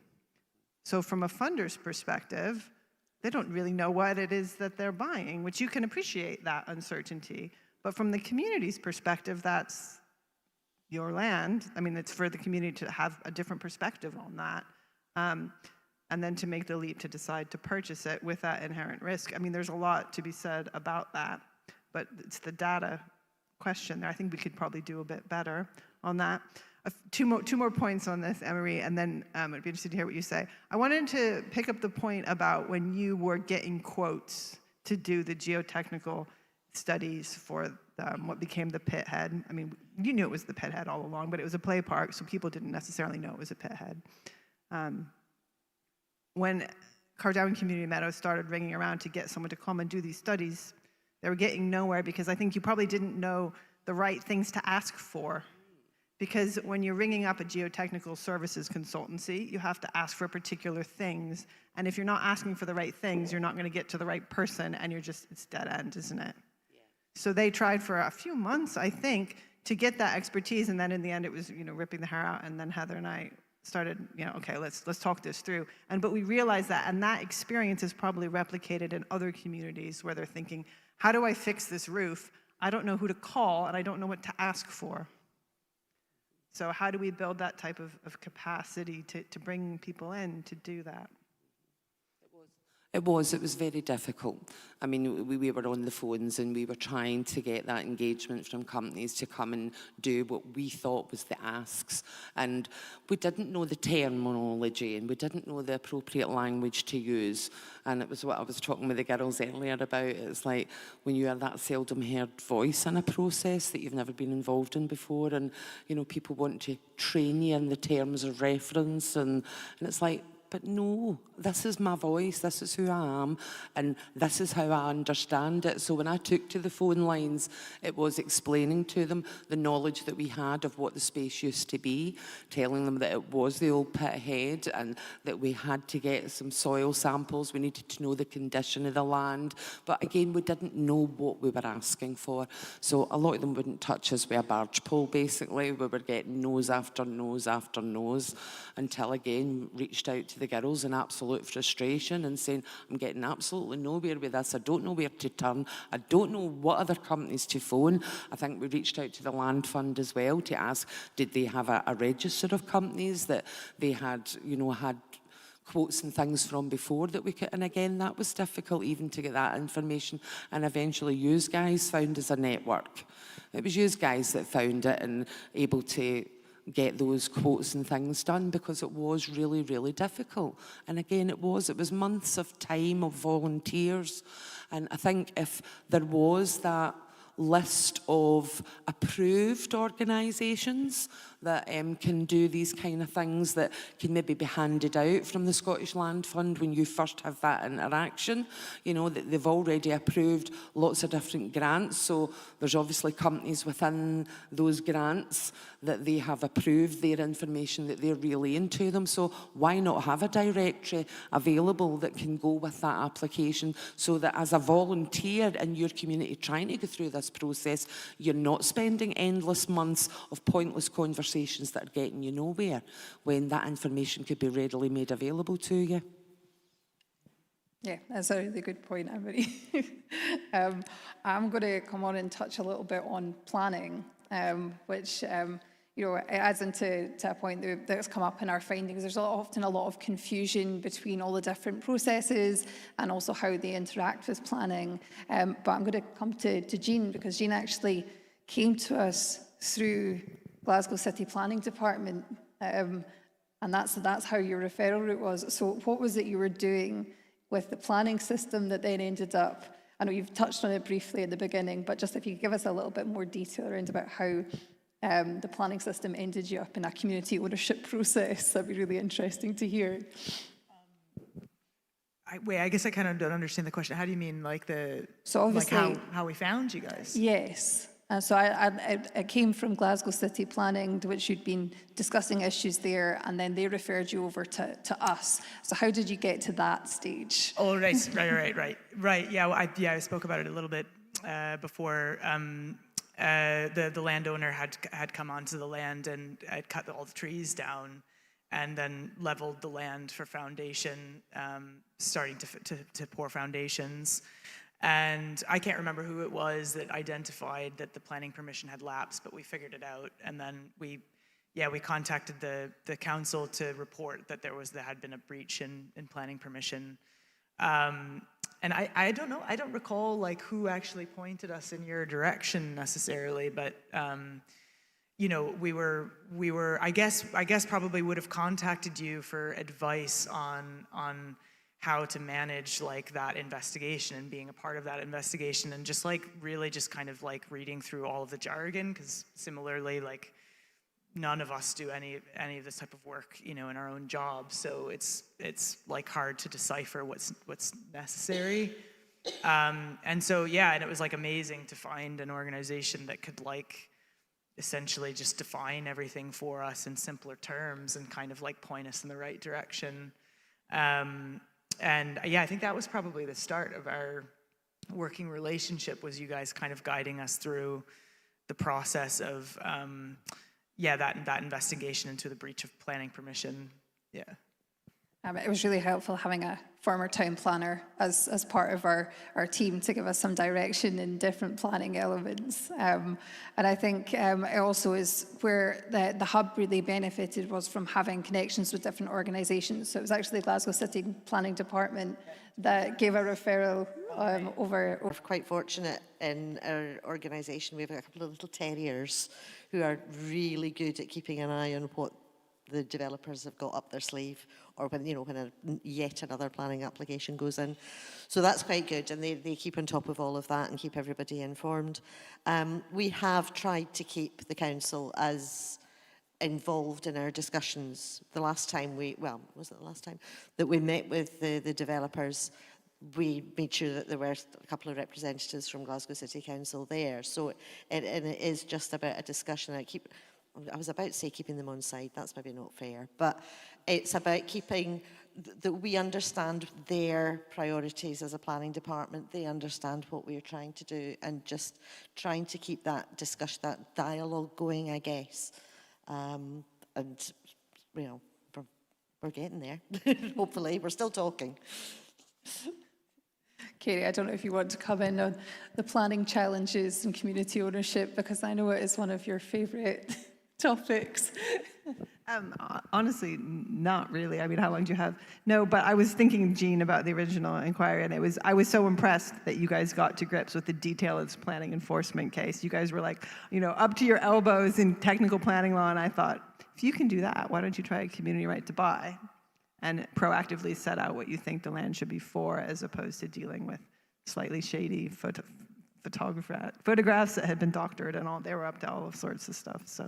So from a funder's perspective, they don't really know what it is that they're buying, which you can appreciate that uncertainty. But from the community's perspective, that's your land. I mean, it's for the community to have a different perspective on that. And then to make the leap to decide to purchase it with that inherent risk. I mean, there's a lot to be said about that, but it's the data question there. I think we could probably do a bit better on that. Two more points on this, Anne-Marie, and then I'd be interested to hear what you say. I wanted to pick up the point about when you were getting quotes to do the geotechnical studies for what became the pit head. I mean, you knew it was the pit head all along, but it was a play park, so people didn't necessarily know it was a pit head. When Cardown Community Meadows started ringing around to get someone to come and do these studies, they were getting nowhere because I think you probably didn't know the right things to ask for. Because when you're ringing up a geotechnical services consultancy, you have to ask for particular things. And if you're not asking for the right things, you're not going to get to the right person, and it's dead end, isn't it? Yeah. So they tried for a few months, I think, to get that expertise, and then in the end it was, ripping the hair out, and then Heather and I started, okay, let's talk this through. But we realized that, and that experience is probably replicated in other communities where they're thinking, how do I fix this roof? I don't know who to call, and I don't know what to ask for. So how do we build that type of capacity to bring people in to do that? It was very difficult. I mean, we were on the phones and we were trying to get that engagement from companies to come and do what we thought was the asks. And we didn't know the terminology and we didn't know the appropriate language to use. And it was what I was talking with the girls earlier about. It's like when you are that seldom heard voice in a process that you've never been involved in before, and people want to train you in the terms of reference, and it's like, but no, this is my voice, this is who I am, and this is how I understand it. So when I took to the phone lines, it was explaining to them the knowledge that we had of what the space used to be, telling them that it was the old pit head and that we had to get some soil samples, we needed to know the condition of the land. But again, we didn't know what we were asking for. So a lot of them wouldn't touch us with a barge pole, basically. We were getting no's after no's after no's, until again, reached out to the girls in absolute frustration and saying, I'm getting absolutely nowhere with this. I don't know where to turn. I don't know what other companies to phone. I think we reached out to the Land Fund as well to ask, did they have a register of companies that they had, had quotes and things from before that we could, and again, that was difficult even to get that information. And eventually you guys found us a network. It was you guys that found it and able to get those quotes and things done, because it was really, really difficult. And again, it was months of time of volunteers. And I think if there was that list of approved organisations that can do these kind of things that can maybe be handed out from the Scottish Land Fund when you first have that interaction, that they've already approved lots of different grants. So there's obviously companies within those grants that they have approved their information that they're relaying to them. So why not have a directory available that can go with that application, so that as a volunteer in your community trying to go through this process, you're not spending endless months of pointless conversations that are getting you nowhere, when that information could be readily made available to you. Yeah, that's a really good point, Anne-Marie. I'm going to come on and touch a little bit on planning, which it adds into a point that's come up in our findings. There's often a lot of confusion between all the different processes and also how they interact with planning. But I'm going to come to Jean, because Jean actually came to us through Glasgow City Planning Department, and that's how your referral route was. So what was it you were doing with the planning system that then ended up, I know you've touched on it briefly at the beginning, but just if you could give us a little bit more detail around about how the planning system ended you up in a community ownership process, that'd be really interesting to hear. I guess I kind of don't understand the question. How do you mean, so obviously, how we found you guys? Yes. So I came from Glasgow City Planning, to which you'd been discussing issues there, and then they referred you over to us. So how did you get to that stage? Oh, right. Yeah, I spoke about it a little bit before. The landowner had come onto the land and had cut all the trees down, and then leveled the land for foundation, starting to pour foundations. And I can't remember who it was that identified that the planning permission had lapsed, but we figured it out. And then we contacted the council to report that there had been a breach in planning permission. And I don't know, I don't recall who actually pointed us in your direction necessarily, but we were I guess probably would have contacted you for advice on how to manage that investigation and being a part of that investigation, and just really just kind of reading through all of the jargon, because similarly none of us do any of this type of work, in our own job. So it's like hard to decipher what's necessary. And so, and it was like amazing to find an organization that could like essentially just define everything for us in simpler terms and kind of like point us in the right direction. And I think that was probably the start of our working relationship, was you guys kind of guiding us through the process of that investigation into the breach of planning permission. It was really helpful having a former town planner as part of our team to give us some direction in different planning elements. And I think it also is where the hub really benefited was from having connections with different organisations. So it was actually the Glasgow City Planning Department that gave a referral over. We're quite fortunate in our organisation. We have a couple of little terriers who are really good at keeping an eye on what the developers have got up their sleeve, or when yet another planning application goes in. So that's quite good, and they keep on top of all of that and keep everybody informed. We have tried to keep the council as involved in our discussions. The last time was it the last time that we met with the developers, we made sure that there were a couple of representatives from Glasgow City Council there. So it is just about a discussion. I was about to say keeping them on side, that's maybe not fair, but it's about keeping, that we understand their priorities as a planning department, they understand what we're trying to do, and just trying to keep that discussion, that dialogue going, I guess. And, we're getting there, hopefully, we're still talking. Carey, I don't know if you want to come in on the planning challenges and community ownership, because I know it is one of your favourite topics. Honestly, not really. I mean, how long do you have? No, but I was thinking, Jean, about the original inquiry, and I was so impressed that you guys got to grips with the detail of this planning enforcement case. You guys were like, up to your elbows in technical planning law, and I thought, if you can do that, why don't you try a community right to buy and proactively set out what you think the land should be for, as opposed to dealing with slightly shady photographs that had been doctored and all. They were up to all sorts of stuff. So,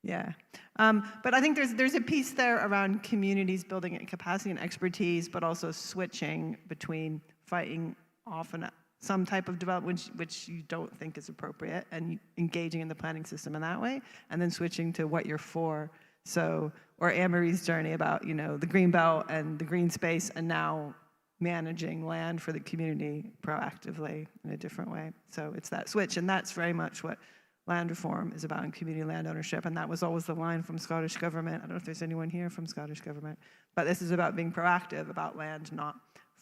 yeah. But I think there's a piece there around communities building capacity and expertise, but also switching between fighting off some type of development which you don't think is appropriate, and engaging in the planning system in that way, and then switching to what you're for. So, or Anne-Marie's journey about, the green belt and the green space, and now managing land for the community proactively in a different way. So it's that switch, and that's very much what land reform is about, in community land ownership, and that was always the line from Scottish Government. I don't know if there's anyone here from Scottish Government, but this is about being proactive about land, not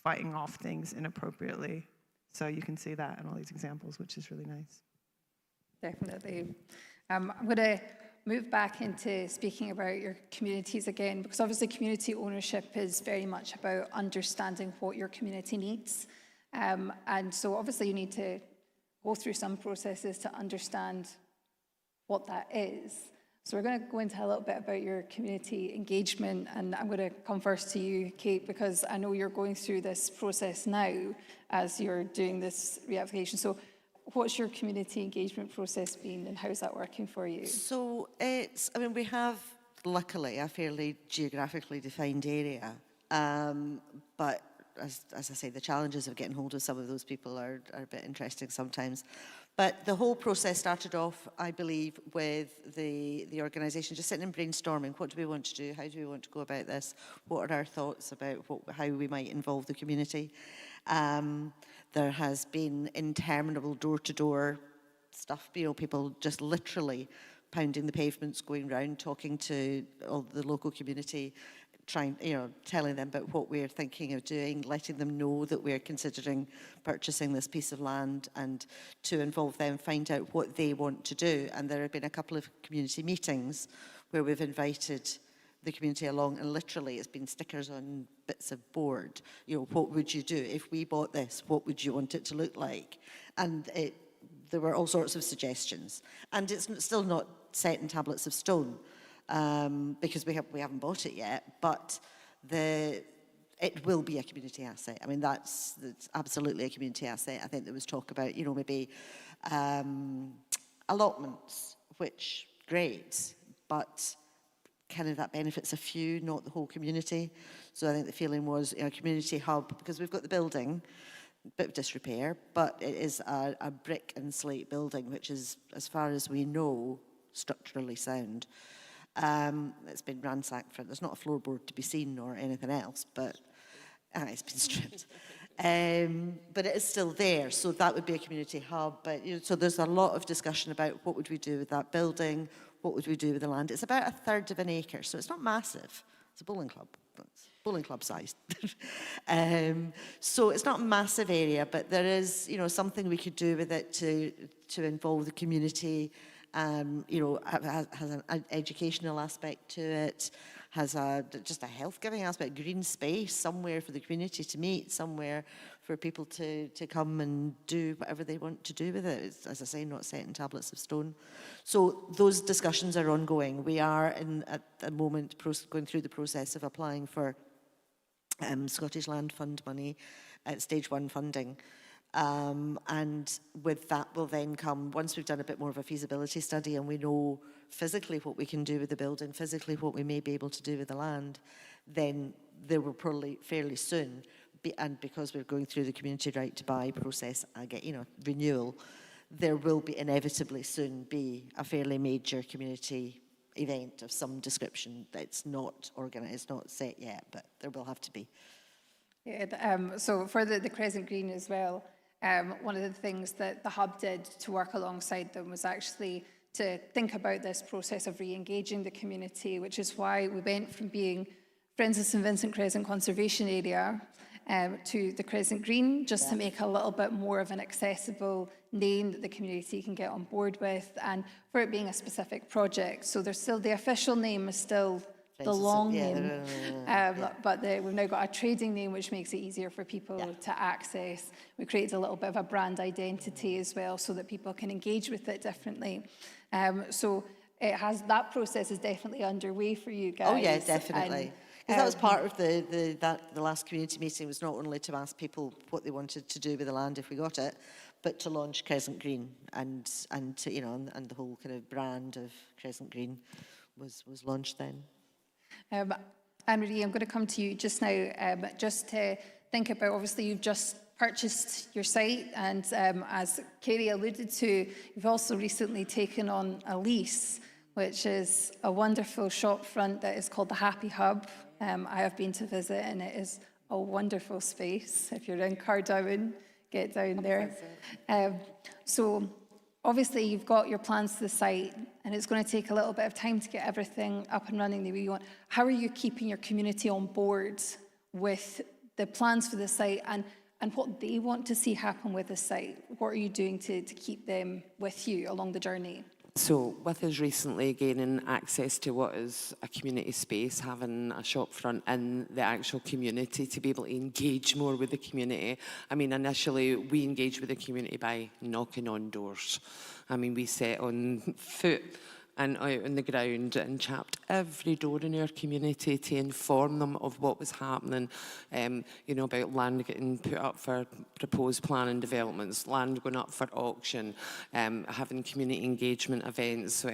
fighting off things inappropriately. So you can see that in all these examples, which is really nice. Definitely. I'm going to move back into speaking about your communities again, because obviously community ownership is very much about understanding what your community needs. And so obviously you need to go through some processes to understand what that is. So we're going to go into a little bit about your community engagement, and I'm going to come first to you, Kate, because I know you're going through this process now as you're doing this reapplication. So what's your community engagement process been, and how's that working for you? So we have, luckily, a fairly geographically defined area, but as I say, the challenges of getting hold of some of those people are a bit interesting sometimes. But the whole process started off, I believe, with the organisation just sitting and brainstorming. What do we want to do? How do we want to go about this? What are our thoughts about how we might involve the community? There has been interminable door-to-door stuff, people just literally pounding the pavements, going round, talking to all the local community, telling them about what we're thinking of doing, letting them know that we're considering purchasing this piece of land, and to involve them, find out what they want to do. And there have been a couple of community meetings where we've invited the community along, and literally it's been stickers on bits of board. What would you do if we bought this? What would you want it to look like? And there were all sorts of suggestions. And it's still not set in tablets of stone, because we haven't bought it yet, but it will be a community asset. I mean, that's absolutely a community asset. I think there was talk about, maybe allotments, which, great, but kind of that benefits a few, not the whole community. So I think the feeling was a community hub, because we've got the building, bit of disrepair, but it is a brick and slate building, which is, as far as we know, structurally sound. It's been ransacked for, there's not a floorboard to be seen or anything else, but it's been stripped. But it is still there, so that would be a community hub. But so there's a lot of discussion about what would we do with that building, what would we do with the land. It's about 1/3 of an acre, so it's not massive. It's a bowling club. It's bowling club sized. So it's not a massive area, but there is, something we could do with it to involve the community. Has an educational aspect to it, has just a health-giving aspect, green space, somewhere for the community to meet, somewhere for people to come and do whatever they want to do with it. It's, as I say, not set in tablets of stone. So those discussions are ongoing. We are, at the moment, going through the process of applying for Scottish Land Fund money at stage 1 funding. And with that will then come, once we've done a bit more of a feasibility study and we know physically what we can do with the building, physically what we may be able to do with the land, then there will probably fairly soon be, and because we're going through the community right to buy process, renewal, there will be inevitably soon be a fairly major community event of some description that's not organised, it's not set yet, but there will have to be. Yeah, so for the Crescent Green as well, one of the things that the Hub did to work alongside them was actually to think about this process of re-engaging the community, which is why we went from being Friends of St Vincent Crescent Conservation Area to the Crescent Green, just to make a little bit more of an accessible name that the community can get on board with, and for it being a specific project. So there's still, the official name is still the long name, but we've now got a trading name which makes it easier for people to access. We created a little bit of a brand identity as well so that people can engage with it differently. So it has, that process is definitely underway for you guys. Oh yeah, definitely. Because that was part of the last community meeting, was not only to ask people what they wanted to do with the land if we got it, but to launch Crescent Green and to, and the whole kind of brand of Crescent Green was launched then. Anne-Marie, I'm going to come to you just now, just to think about, obviously you've just purchased your site, and as Carey alluded to, you've also recently taken on a lease, which is a wonderful shop front that is called the Happy Hub. I have been to visit, and it is a wonderful space. If you're in Cardown, get down there. So obviously you've got your plans to the site, and it's going to take a little bit of time to get everything up and running the way you want. How are you keeping your community on board with the plans for the site and what they want to see happen with the site? What are you doing to keep them with you along the journey? So with us recently gaining access to what is a community space, having a shop front in the actual community to be able to engage more with the community. I mean, initially we engaged with the community by knocking on doors. I mean, we set on foot and out on the ground and chapped every door in our community to inform them of what was happening, about land getting put up for proposed planning developments, land going up for auction, having community engagement events,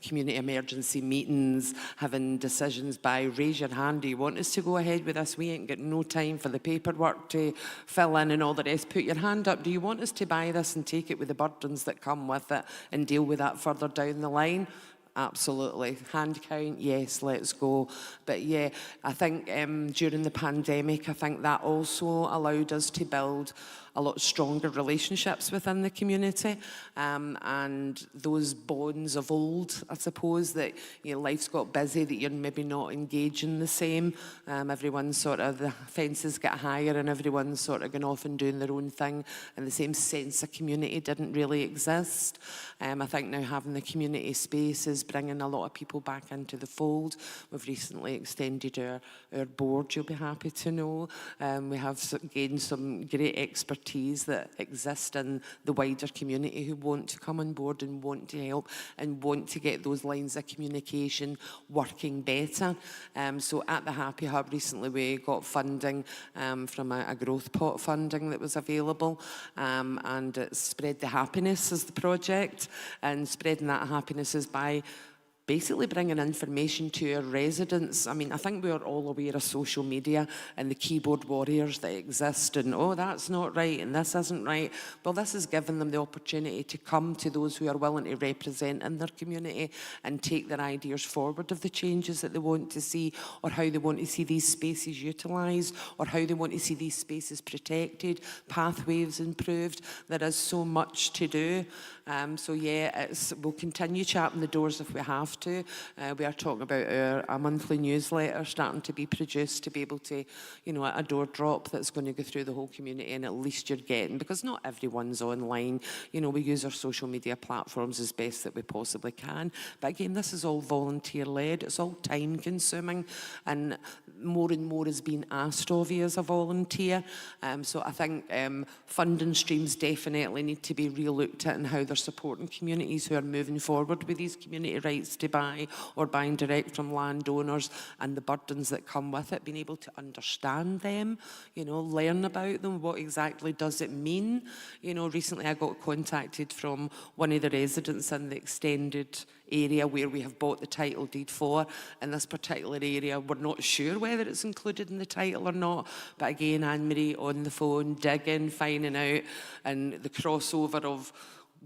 community emergency meetings, having decisions by raise your hand, do you want us to go ahead with this? We ain't got no time for the paperwork to fill in and all the rest. Put your hand up. Do you want us to buy this and take it with the burdens that come with it and deal with that further down the line? Absolutely. Hand count, yes, let's go. But yeah, I think during the pandemic, I think that also allowed us to build a lot stronger relationships within the community, and those bonds of old, I suppose, that life's got busy, that you're maybe not engaging the same. Everyone's sort of, the fences get higher and everyone's sort of going off and doing their own thing, and the same sense of community didn't really exist. I think now having the community space is bringing a lot of people back into the fold. We've recently extended our board, you'll be happy to know. We have gained some great expertise that exist in the wider community who want to come on board and want to help and want to get those lines of communication working better. So at the Happy Hub recently we got funding from a growth pot funding that was available, and Spread the Happiness is the project, and spreading that happiness is by basically bringing information to our residents. I mean, I think we are all aware of social media and the keyboard warriors that exist, and oh, that's not right and this isn't right. Well, this has given them the opportunity to come to those who are willing to represent in their community and take their ideas forward of the changes that they want to see, or how they want to see these spaces utilised, or how they want to see these spaces protected, pathways improved. There is so much to do. So yeah, we'll continue chatting the doors if we have to. We are talking about our monthly newsletter starting to be produced to be able to, you know, a door drop that's going to go through the whole community, and at least you're getting, because not everyone's online. You know, we use our social media platforms as best that we possibly can. But again, this is all volunteer-led. It's all time-consuming, and more is being asked of you as a volunteer. So I think funding streams definitely need to be re-looked at, and how they're supporting communities who are moving forward with these community rights to buy or buying direct from landowners, and the burdens that come with it, being able to understand them, you know, learn about them. What exactly does it mean? You know, recently I got contacted from one of the residents in the extended area where we have bought the title deed for. In this particular area, we're not sure whether it's included in the title or not. But again, Anne-Marie on the phone, digging, finding out, and the crossover of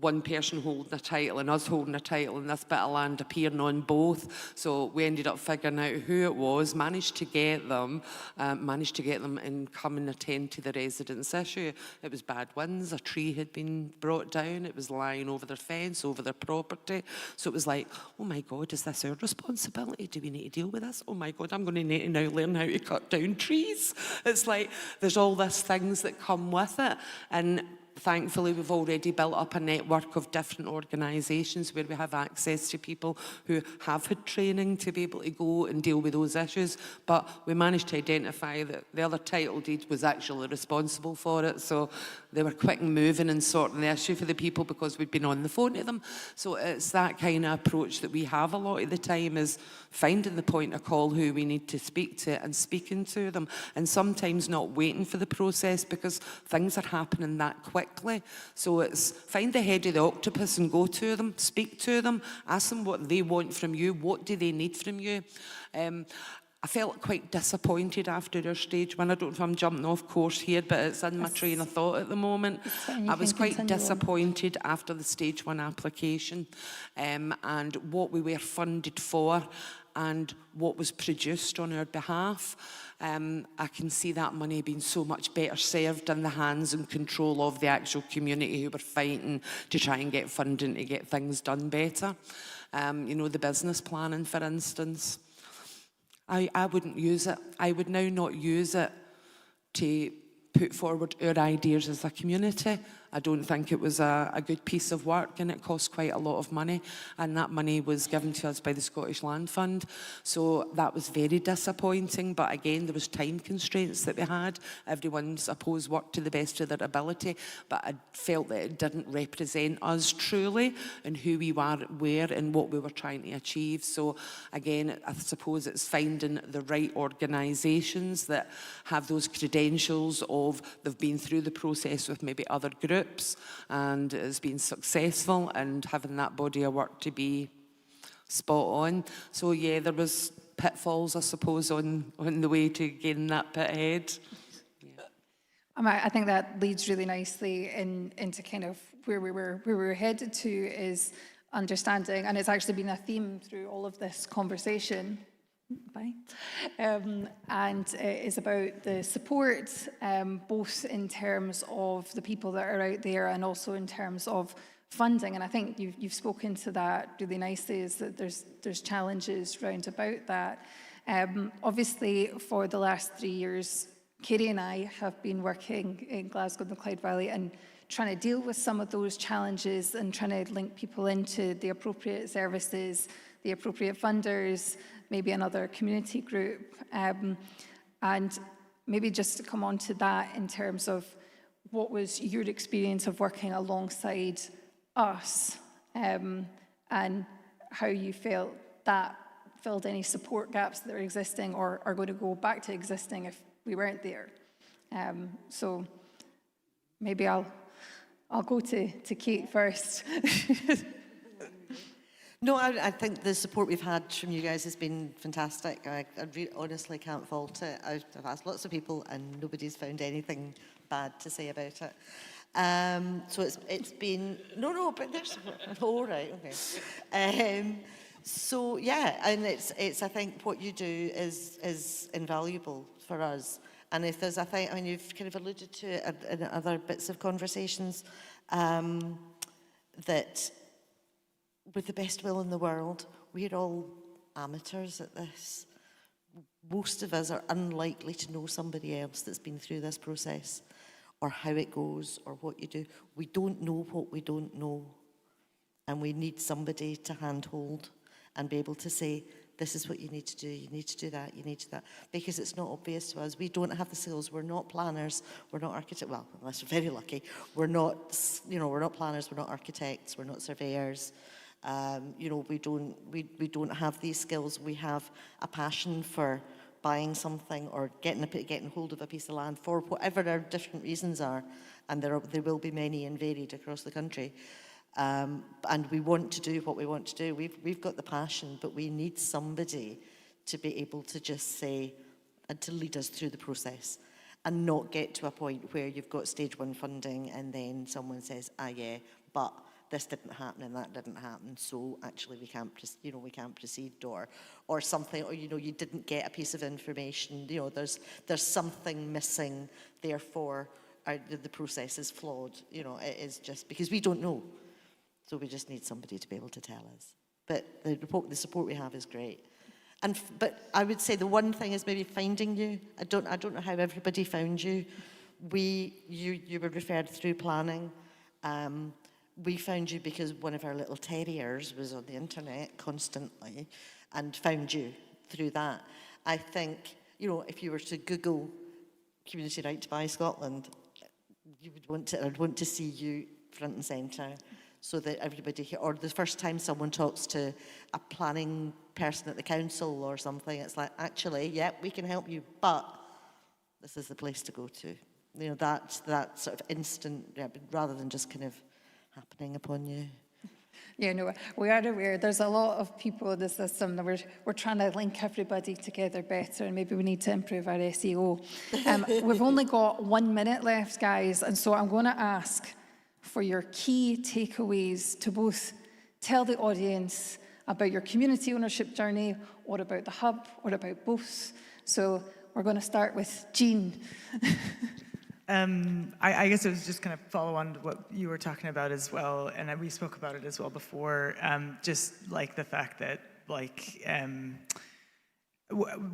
one person holding a title and us holding a title, and this bit of land appearing on both. So we ended up figuring out who it was, managed to get them and come and attend to the residents' issue. It was bad winds, a tree had been brought down, it was lying over their fence, over their property. So it was like, oh my God, is this our responsibility? Do we need to deal with this? Oh my God, I'm going to need to now learn how to cut down trees. It's like, there's all these things that come with it. And thankfully, we've already built up a network of different organisations where we have access to people who have had training to be able to go and deal with those issues. But we managed to identify that the other title deed was actually responsible for it. So they were quick and moving and sorting the issue for the people because we'd been on the phone to them. So it's that kind of approach that we have a lot of the time, is finding the point of call who we need to speak to and speaking to them, and sometimes not waiting for the process because things are happening that quickly. So it's find the head of the octopus and go to them, speak to them, ask them what they want from you, what do they need from you. I felt quite disappointed after our stage one. I don't know if I'm jumping off course here, but it's in my train of thought at the moment. I was quite disappointed after the stage one application and what we were funded for and what was produced on our behalf. I can see that money being so much better served in the hands and control of the actual community who were fighting to try and get funding to get things done better. You know, the business planning, for instance. I wouldn't use it. I would now not use it to put forward our ideas as a community. I don't think it was a good piece of work, and it cost quite a lot of money, and that money was given to us by the Scottish Land Fund. So that was very disappointing, but again, there was time constraints that we had. Everyone, suppose, worked to the best of their ability, but I felt that it didn't represent us truly and who we were and what we were trying to achieve. So again, I suppose it's finding the right organisations that have those credentials of they've been through the process with maybe other groups and has been successful, and having that body of work to be spot on. So yeah, there was pitfalls, I suppose, on the way to getting that bit ahead. Yeah. I think that leads really nicely into kind of where we were headed to, is understanding, and it's actually been a theme through all of this conversation. And it's about the support, both in terms of the people that are out there and also in terms of funding. And I think you've spoken to that really nicely, is that there's challenges round about that. Obviously, for the last 3 years, Carey and I have been working in Glasgow and the Clyde Valley and trying to deal with some of those challenges and trying to link people into the appropriate services, the appropriate funders, maybe another community group. And maybe just to come on to that in terms of what was your experience of working alongside us, and how you felt that filled any support gaps that are existing or are going to go back to existing if we weren't there. So maybe I'll go to Kate first. No, I think the support we've had from you guys has been fantastic. I honestly can't fault it. I've asked lots of people and nobody's found anything bad to say about it. So it's been, no, but there's, all right, okay. So yeah, and it's I think what you do is invaluable for us. And if there's a thing, I mean, you've kind of alluded to it in other bits of conversations, that with the best will in the world, we're all amateurs at this. Most of us are unlikely to know somebody else that's been through this process, or how it goes, or what you do. We don't know what we don't know. And we need somebody to handhold and be able to say, this is what you need to do, you need to do that, you need to do that. Because it's not obvious to us. We don't have the skills. We're not planners, we're not architects. Well, unless we're very lucky. We're not, we're not planners, we're not architects, we're not surveyors. We don't have these skills. We have a passion for buying something or getting hold of a piece of land for whatever our different reasons are, and there will be many and varied across the country. And we want to do what we want to do. We've got the passion, but we need somebody to be able to just say and to lead us through the process, and not get to a point where you've got stage 1 funding and then someone says, yeah, but this didn't happen and that didn't happen, so actually we can't proceed, or something, or you didn't get a piece of information. There's something missing, therefore the process is flawed. It is just because we don't know, so we just need somebody to be able to tell us. But the support we have is great. But I would say the one thing is maybe finding you. I don't know how everybody found you. You were referred through planning. We found you because one of our little terriers was on the internet constantly and found you through that. I think, if you were to Google Community Right to Buy Scotland, I'd want to see you front and centre, so that everybody, or the first time someone talks to a planning person at the council or something, it's like, actually, yep, we can help you, but this is the place to go to. That sort of instant, rather than just kind of happening upon you. Yeah, no, we are aware there's a lot of people in the system that we're trying to link everybody together better, and maybe we need to improve our SEO. We've only got 1 minute left, guys, and so I'm going to ask for your key takeaways to both tell the audience about your community ownership journey, or about the hub, or about both. So we're going to start with Jean. I guess it was just kind of follow on to what you were talking about as well, and we spoke about it as well before, just like the fact that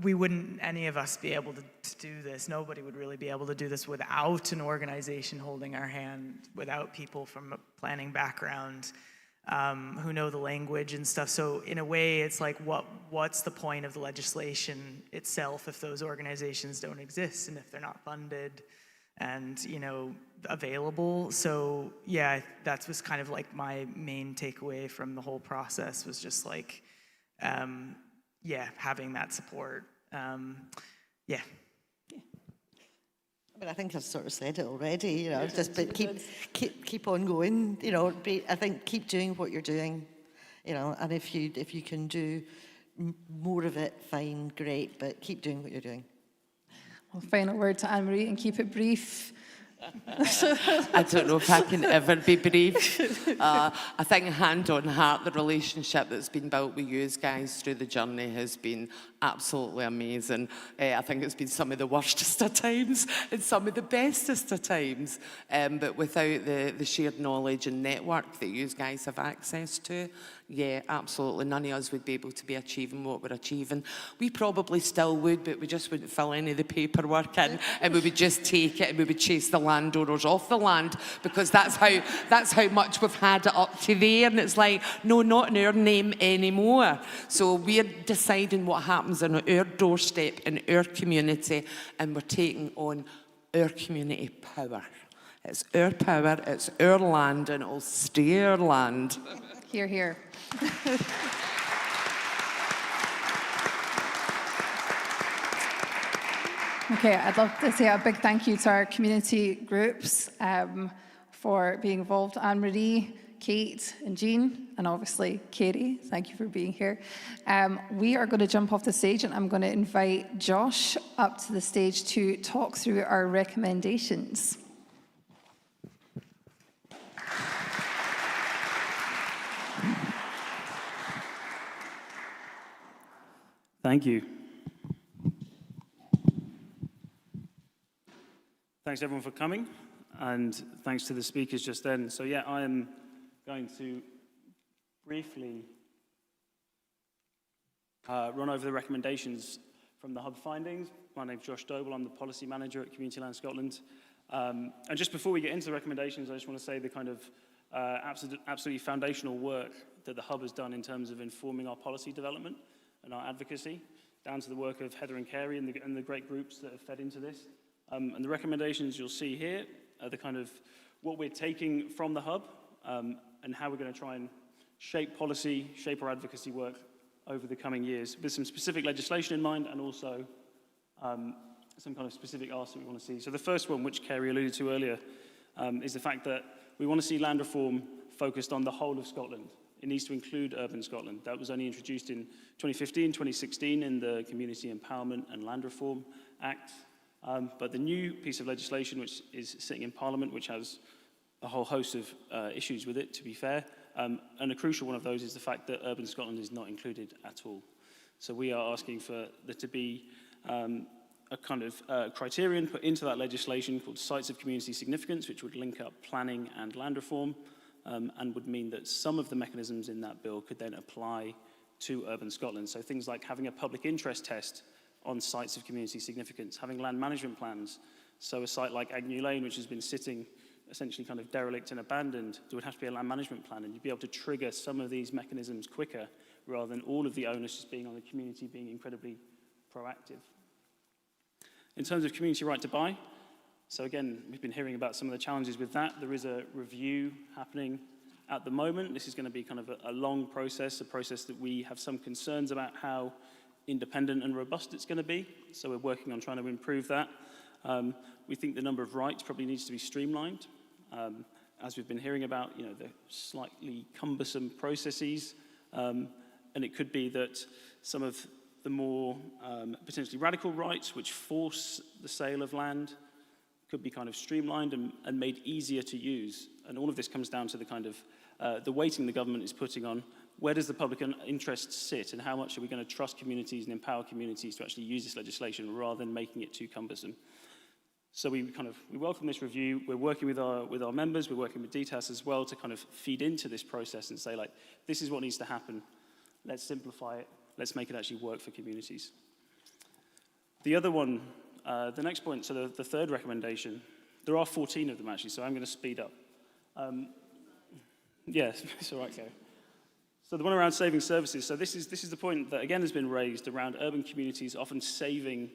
we wouldn't, any of us, be able to do this. Nobody would really be able to do this without an organization holding our hand, without people from a planning background who know the language and stuff. So in a way, it's like, what's the point of the legislation itself if those organizations don't exist and if they're not funded and available? So yeah, that was kind of like my main takeaway from the whole process, was just like having that support. I mean, I think I've sort of said it already, but keep on going, I think keep doing what you're doing, and if you can do more of it, fine, great, but keep doing what you're doing. Well, final word to Anne-Marie, and keep it brief. I don't know if I can ever be brief. I think hand on heart, the relationship that's been built with you guys through the journey has been absolutely amazing. I think it's been some of the worstest of times and some of the bestest of times. But without the shared knowledge and network that you guys have access to, yeah, absolutely. None of us would be able to be achieving what we're achieving. We probably still would, but we just wouldn't fill any of the paperwork in, and we would just take it and we would chase the landowners off the land, because that's how much we've had it up to there. And it's like, no, not in our name anymore. So we're deciding what happens on our doorstep in our community, and we're taking on our community power. It's our power, it's our land, and it'll stay our land. Hear, hear. Okay, I'd love to say a big thank you to our community groups for being involved. Anne-Marie, Kate and Jean, and obviously Carey, thank you for being here. We are going to jump off the stage, and I'm going to invite Josh up to the stage to talk through our recommendations. Thank you. Thanks everyone for coming, and thanks to the speakers just then. So yeah, I am going to briefly run over the recommendations from the hub findings. My name's Josh Doble, I'm the policy manager at Community Land Scotland. And just before we get into the recommendations, I just want to say the kind of absolutely foundational work that the hub has done in terms of informing our policy development and our advocacy, down to the work of Heather and Carey and the great groups that have fed into this. And the recommendations you'll see here are the kind of what we're taking from the hub and how we're going to try and shape policy, shape our advocacy work over the coming years with some specific legislation in mind and also some kind of specific asks that we want to see. So the first one, which Carey alluded to earlier, is the fact that we want to see land reform focused on the whole of Scotland. It needs to include urban Scotland. That was only introduced in 2015, 2016 in the Community Empowerment and Land Reform Act. But the new piece of legislation, which is sitting in Parliament, which has a whole host of issues with it, to be fair, and a crucial one of those is the fact that urban Scotland is not included at all. So we are asking for there to be a kind of criterion put into that legislation called Sites of Community Significance, which would link up planning and land reform, and would mean that some of the mechanisms in that bill could then apply to urban Scotland. So things like having a public interest test on sites of community significance, having land management plans. So a site like Agnew Lane, which has been sitting essentially kind of derelict and abandoned, there would have to be a land management plan, and you'd be able to trigger some of these mechanisms quicker rather than all of the onus just being on the community being incredibly proactive. In terms of community right to buy, so again, we've been hearing about some of the challenges with that. There is a review happening at the moment. This is going to be kind of a long process, a process that we have some concerns about how independent and robust it's going to be. So we're working on trying to improve that. We think the number of rights probably needs to be streamlined. As we've been hearing about, you know, the slightly cumbersome processes, and it could be that some of the more potentially radical rights which force the sale of land could be kind of streamlined and made easier to use. And all of this comes down to the kind of the weighting the government is putting on where does the public interest sit and how much are we going to trust communities and empower communities to actually use this legislation rather than making it too cumbersome. So we welcome this review. We're working with our members, we're working with DTAS as well to kind of feed into this process and say, like, this is what needs to happen. Let's simplify it. Let's make it actually work for communities. The other one, the next point, so the third recommendation, there are 14 of them actually, so I'm going to speed up. Yes, it's all right, Carey. So the one around saving services, so this is the point that again has been raised around urban communities often saving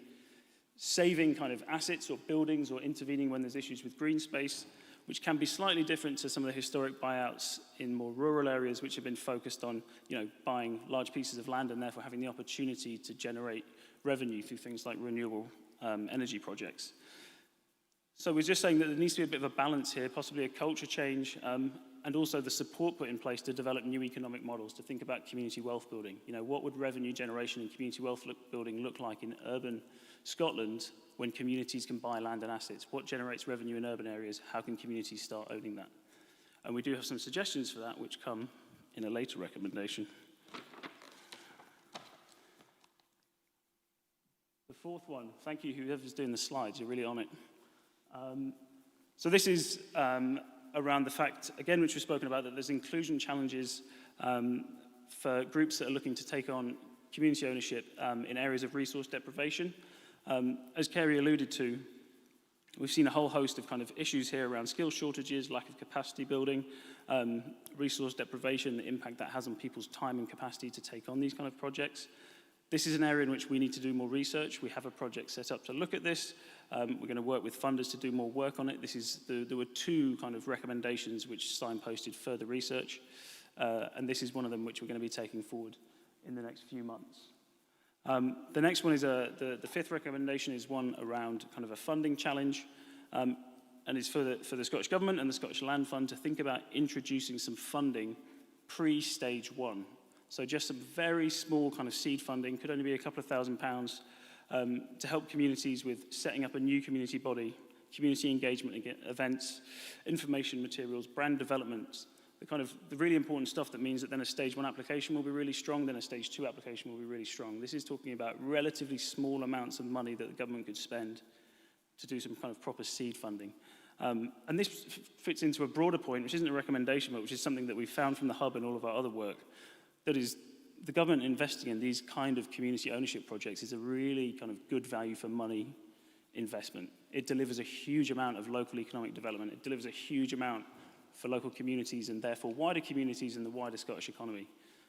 kind of assets or buildings or intervening when there's issues with green space, which can be slightly different to some of the historic buyouts in more rural areas which have been focused on, you know, buying large pieces of land and therefore having the opportunity to generate revenue through things like renewable energy projects. So we're just saying that there needs to be a bit of a balance here, possibly a culture change, and also the support put in place to develop new economic models, to think about community wealth building. You know, what would revenue generation and community wealth building look like in urban Scotland when communities can buy land and assets? What generates revenue in urban areas? How can communities start owning that? And we do have some suggestions for that, which come in a later recommendation. The fourth one, thank you, whoever's doing the slides, you're really on it. So this is around the fact, again, which we've spoken about, that there's inclusion challenges for groups that are looking to take on community ownership in areas of resource deprivation. As Carey alluded to, we've seen a whole host of kind of issues here around skill shortages, lack of capacity building, resource deprivation, the impact that has on people's time and capacity to take on these kind of projects. This is an area in which we need to do more research. We have a project set up to look at this. We're going to work with funders to do more work on it. There were two kind of recommendations which signposted further research, and this is one of them which we're going to be taking forward in the next few months. The next one is the fifth recommendation is one around kind of a funding challenge. and it's for the Scottish Government and the Scottish Land Fund to think about introducing some funding pre-stage 1. So just some very small kind of seed funding, could only be a couple of £1,000, to help communities with setting up a new community body, community engagement events, information materials, brand development, the really important stuff that means that then a stage 1 application will be really strong, then a stage 2 application will be really strong. This is talking about relatively small amounts of money that the government could spend to do some kind of proper seed funding. And this fits into a broader point, which isn't a recommendation, but which is something that we found from the Hub and all of our other work, that is the government investing in these kind of community ownership projects is a really kind of good value for money investment. It delivers a huge amount of local economic development. It delivers a huge amount for local communities and therefore wider communities in the wider Scottish economy.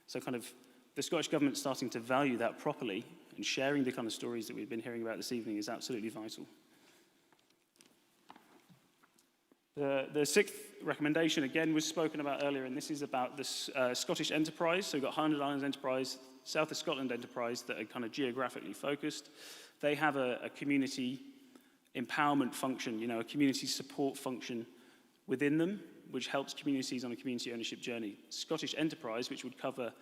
So kind of the Scottish Government starting to value that properly and sharing the kind of stories that we've been hearing about this evening is absolutely vital. The sixth recommendation, again, was spoken about earlier, and this is about this Scottish enterprise. So we've got Highland Islands Enterprise, South of Scotland Enterprise that are kind of geographically focused. They have a community empowerment function, a community support function within them, which helps communities on a community ownership journey. Scottish Enterprise, which would cover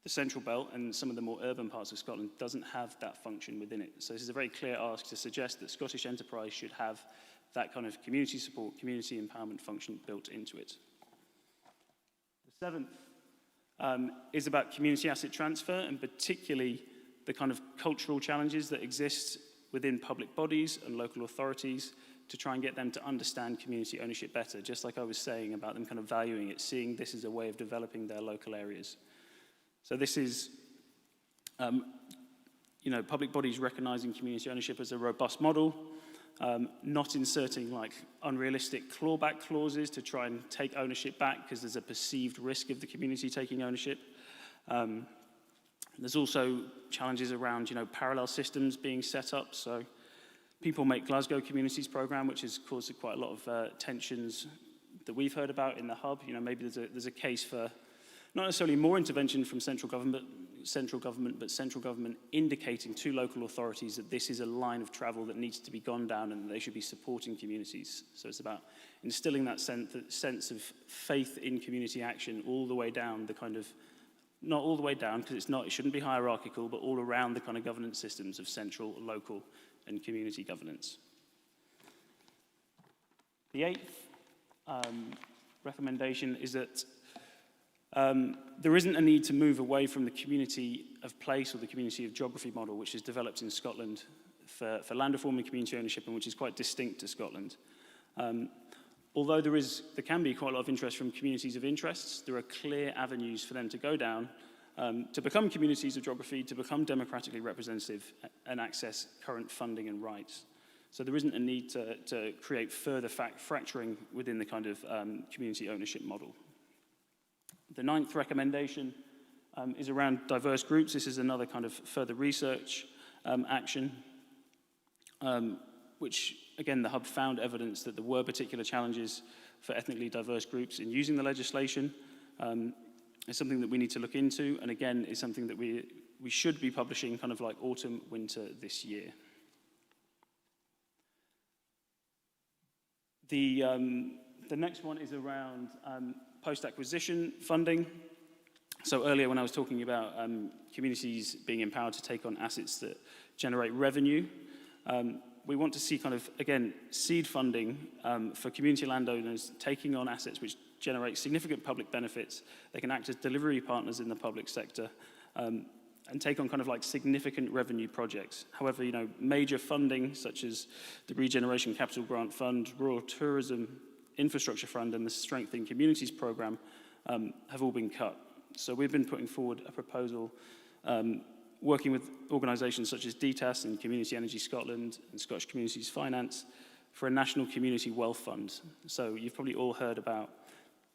the Central Belt and some of the more urban parts of Scotland, doesn't have that function within it. So this is a very clear ask to suggest that Scottish Enterprise should have that kind of community support, community empowerment function built into it. The seventh is about community asset transfer, and particularly the kind of cultural challenges that exist within public bodies and local authorities to try and get them to understand community ownership better, just like I was saying about them kind of valuing it, seeing this as a way of developing their local areas. So this is, public bodies recognizing community ownership as a robust model, not inserting like unrealistic clawback clauses to try and take ownership back because there's a perceived risk of the community taking ownership. There's also challenges around, parallel systems being set up. So People Make Glasgow Communities programme, which has caused quite a lot of tensions that we've heard about in the Hub. Maybe there's a case for not necessarily more intervention from central government, but central government indicating to local authorities that this is a line of travel that needs to be gone down and that they should be supporting communities. So it's about instilling that sense of faith in community action all the way down the kind of, not all the way down because it shouldn't be hierarchical, but all around the kind of governance systems of central, local, and community governance. The eighth recommendation is that there isn't a need to move away from the community of place or the community of geography model, which is developed in Scotland for land reform and community ownership, and which is quite distinct to Scotland. Although there can be quite a lot of interest from communities of interests, there are clear avenues for them to go down to become communities of geography, to become democratically representative and access current funding and rights. So there isn't a need to create further fracturing within the kind of community ownership model. The ninth recommendation is around diverse groups. This is another kind of further research action, which, again, the Hub found evidence that there were particular challenges for ethnically diverse groups in using the legislation. It's something that we need to look into, and again, is something that we should be publishing kind of like autumn, winter this year. The next one is around post-acquisition funding. So earlier when I was talking about communities being empowered to take on assets that generate revenue, we want to see kind of, again, seed funding for community landowners taking on assets which generate significant public benefits. They can act as delivery partners in the public sector and take on kind of like significant revenue projects. However, major funding such as the Regeneration Capital Grant Fund, Rural Tourism Infrastructure Fund and the Strengthening Communities Programme have all been cut. So we've been putting forward a proposal working with organisations such as DTAS and Community Energy Scotland and Scottish Communities Finance for a national community wealth fund. So you've probably all heard about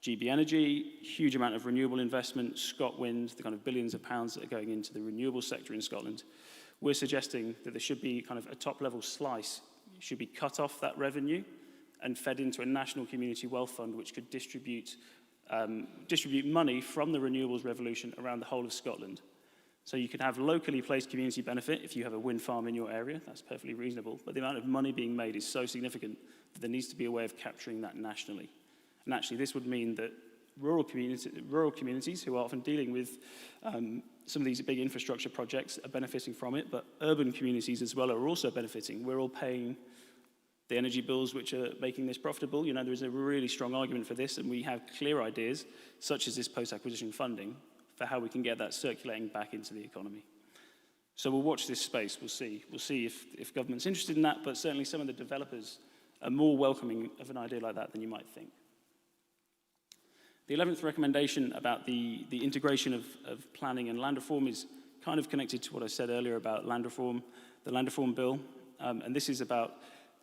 GB Energy, huge amount of renewable investment, ScotWind, the kind of billions of pounds that are going into the renewable sector in Scotland. We're suggesting that there should be kind of a top-level slice, should be cut off that revenue and fed into a national community wealth fund which could distribute money from the renewables revolution around the whole of Scotland. So you could have locally placed community benefit if you have a wind farm in your area, that's perfectly reasonable, but the amount of money being made is so significant that there needs to be a way of capturing that nationally. And actually this would mean that rural communities who are often dealing with some of these big infrastructure projects are benefiting from it, but urban communities as well are also benefiting. We're all paying the energy bills which are making this profitable. You know, there is a really strong argument for this, and we have clear ideas, such as this post-acquisition funding, for how we can get that circulating back into the economy. So we'll watch this space, we'll see. We'll see if government's interested in that, but certainly some of the developers are more welcoming of an idea like that than you might think. The 11th recommendation about the integration of planning and land reform is kind of connected to what I said earlier about land reform, the land reform bill, and this is about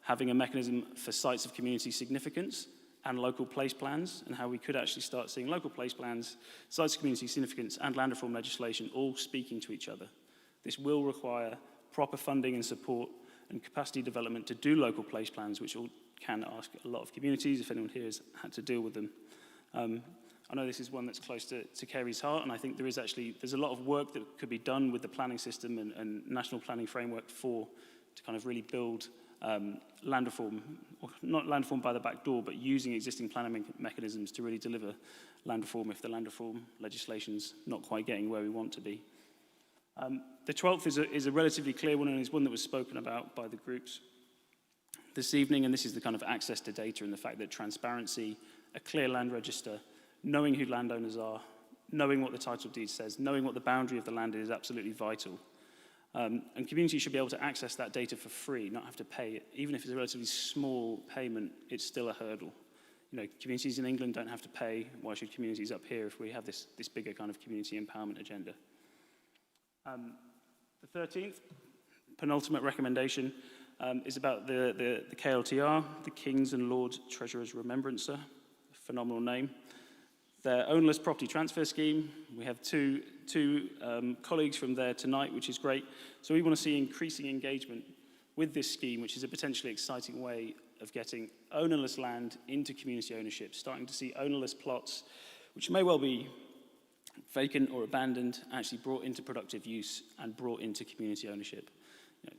having a mechanism for sites of community significance and local place plans, and how we could actually start seeing local place plans, sites of community significance, and land reform legislation all speaking to each other. This will require proper funding and support and capacity development to do local place plans, which can ask a lot of communities, if anyone here has had to deal with them. I know this is one that's close to Carey's heart, and I think there's a lot of work that could be done with the planning system and national planning framework to kind of really build land reform, or not land reform by the back door, but using existing planning mechanisms to really deliver land reform if the land reform legislation's not quite getting where we want to be. The 12th is a relatively clear one, and is one that was spoken about by the groups this evening, and this is the kind of access to data and the fact that transparency, a clear land register, knowing who landowners are, knowing what the title deed says, knowing what the boundary of the land is absolutely vital. And communities should be able to access that data for free, not have to pay it. Even if it's a relatively small payment, it's still a hurdle. You know, communities in England don't have to pay. Why should communities up here if we have this bigger kind of community empowerment agenda? The 13th, penultimate recommendation, is about the KLTR, the King's and Lord Treasurer's Remembrancer, a phenomenal name. Their ownerless property transfer scheme. We have two colleagues from there tonight, which is great. So we want to see increasing engagement with this scheme, which is a potentially exciting way of getting ownerless land into community ownership, starting to see ownerless plots, which may well be vacant or abandoned, actually brought into productive use and brought into community ownership. You know,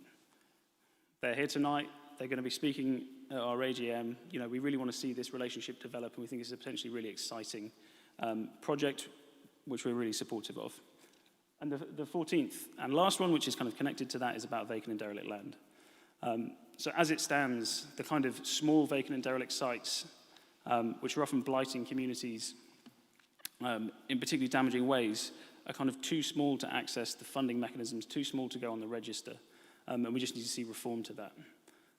they're here tonight. They're going to be speaking at our AGM. You know, we really want to see this relationship develop, and we think it's a potentially really exciting project, which we're really supportive of. And the 14th and last one, which is kind of connected to that, is about vacant and derelict land. So as it stands, the kind of small vacant and derelict sites, which are often blighting communities in particularly damaging ways, are kind of too small to access the funding mechanisms, too small to go on the register, and we just need to see reform to that.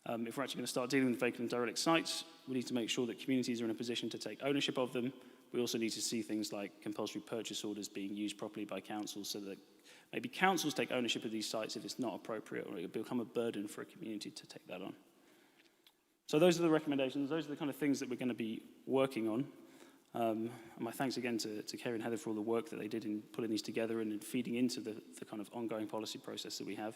If we're actually going to start dealing with vacant and derelict sites, we need to make sure that communities are in a position to take ownership of them. We also need to see things like compulsory purchase orders being used properly by councils, so that maybe councils take ownership of these sites if it's not appropriate, or it will become a burden for a community to take that on. So those are the recommendations. Those are the kind of things that we're going to be working on. And my thanks again to Carey and Heather for all the work that they did in putting these together and in feeding into the kind of ongoing policy process that we have.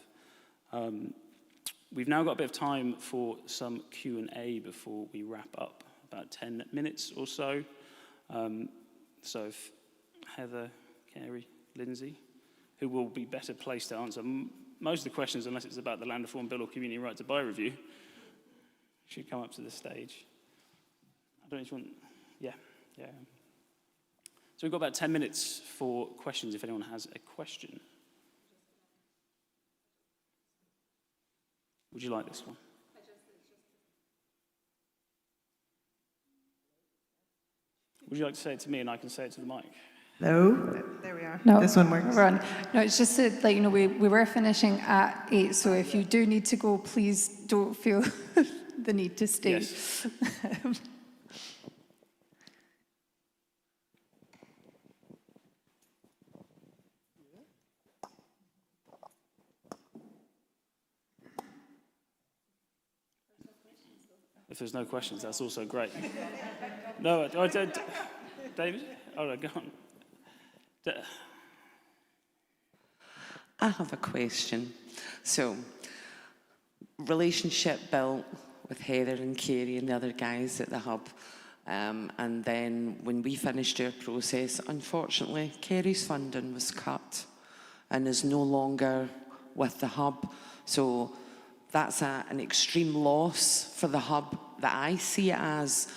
We've now got a bit of time for some Q&A before we wrap up, about 10 minutes or so. So if Heather, Carey, Linsay, who will be better placed to answer most of the questions, unless it's about the land reform bill or community right to buy review, should come up to the stage. I don't know if you want, yeah. So we've got about 10 minutes for questions if anyone has a question. Would you like this one? Would you like to say it to me and I can say it to the mic? Hello? There we are. No, This one works. we're on. No, it's just that, like, you know, we were finishing at 8, so if you do need to go, please don't feel the need to stay. Yes. If there's no questions, that's also great. No, David? Oh, no, go on. I have a question. So, relationship built with Heather and Carey and the other guys at the hub. And then when we finished our process, unfortunately, Carey's funding was cut. and is no longer with the hub. So that's an extreme loss for the hub that I see it as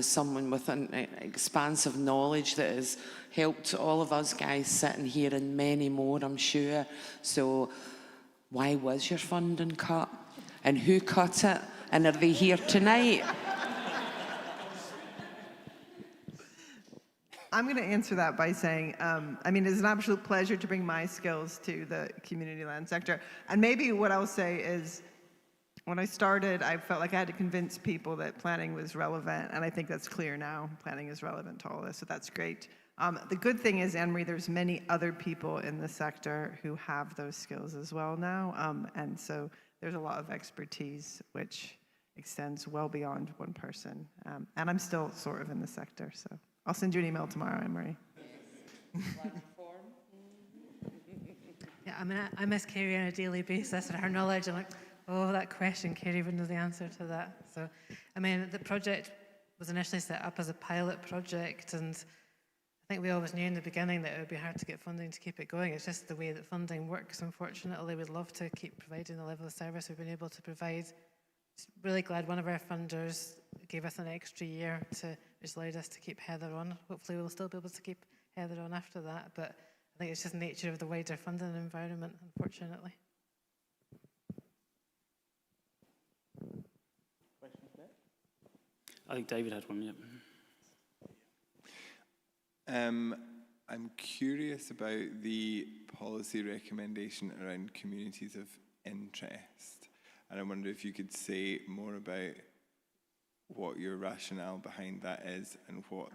someone with an expansive knowledge that has helped all of us guys sitting here and many more, I'm sure. So why was your funding cut? And who cut it? And are they here tonight? I'm going to answer that by saying, I mean, it's an absolute pleasure to bring my skills to the community land sector. And maybe what I'll say is, when I started, I felt like I had to convince people that planning was relevant, and I think that's clear now. Planning is relevant to all this, so that's great. The good thing is, Anne-Marie, there's many other people in the sector who have those skills as well now, and so there's a lot of expertise which extends well beyond one person. And I'm still sort of in the sector, so I'll send you an email tomorrow, Anne-Marie. Yeah, I mean, I miss Carey on a daily basis, and her knowledge. I'm like, oh, that question, Carey would know the answer to that. So, I mean, the project was initially set up as a pilot project, and I think we always knew in the beginning that it would be hard to get funding to keep it going. It's just the way that funding works, unfortunately. We'd love to keep providing the level of service we've been able to provide. Just really glad one of our funders gave us an extra year, which allowed us to keep Heather on. Hopefully we'll still be able to keep Heather on after that, but I think it's just the nature of the wider funding environment, unfortunately. I think David had one, yeah. I'm curious about the policy recommendation around communities of interest. And I wonder if you could say more about what your rationale behind that is and what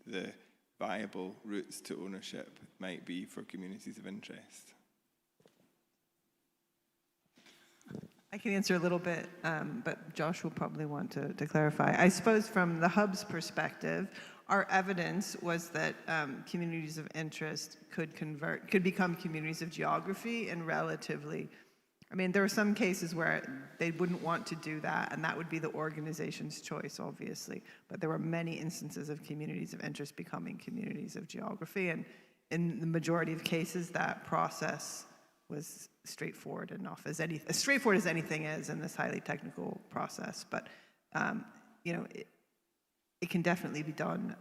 the viable routes to ownership might be for communities of interest. I can answer a little bit, but Josh will probably want to clarify. I suppose from the hub's perspective, our evidence was that communities of interest could become communities of geography in relatively, I mean, there are some cases where they wouldn't want to do that, and that would be the organization's choice, obviously. But there were many instances of communities of interest becoming communities of geography, and in the majority of cases, that process was straightforward enough, as straightforward as anything is in this highly technical process. But you know, it can definitely be done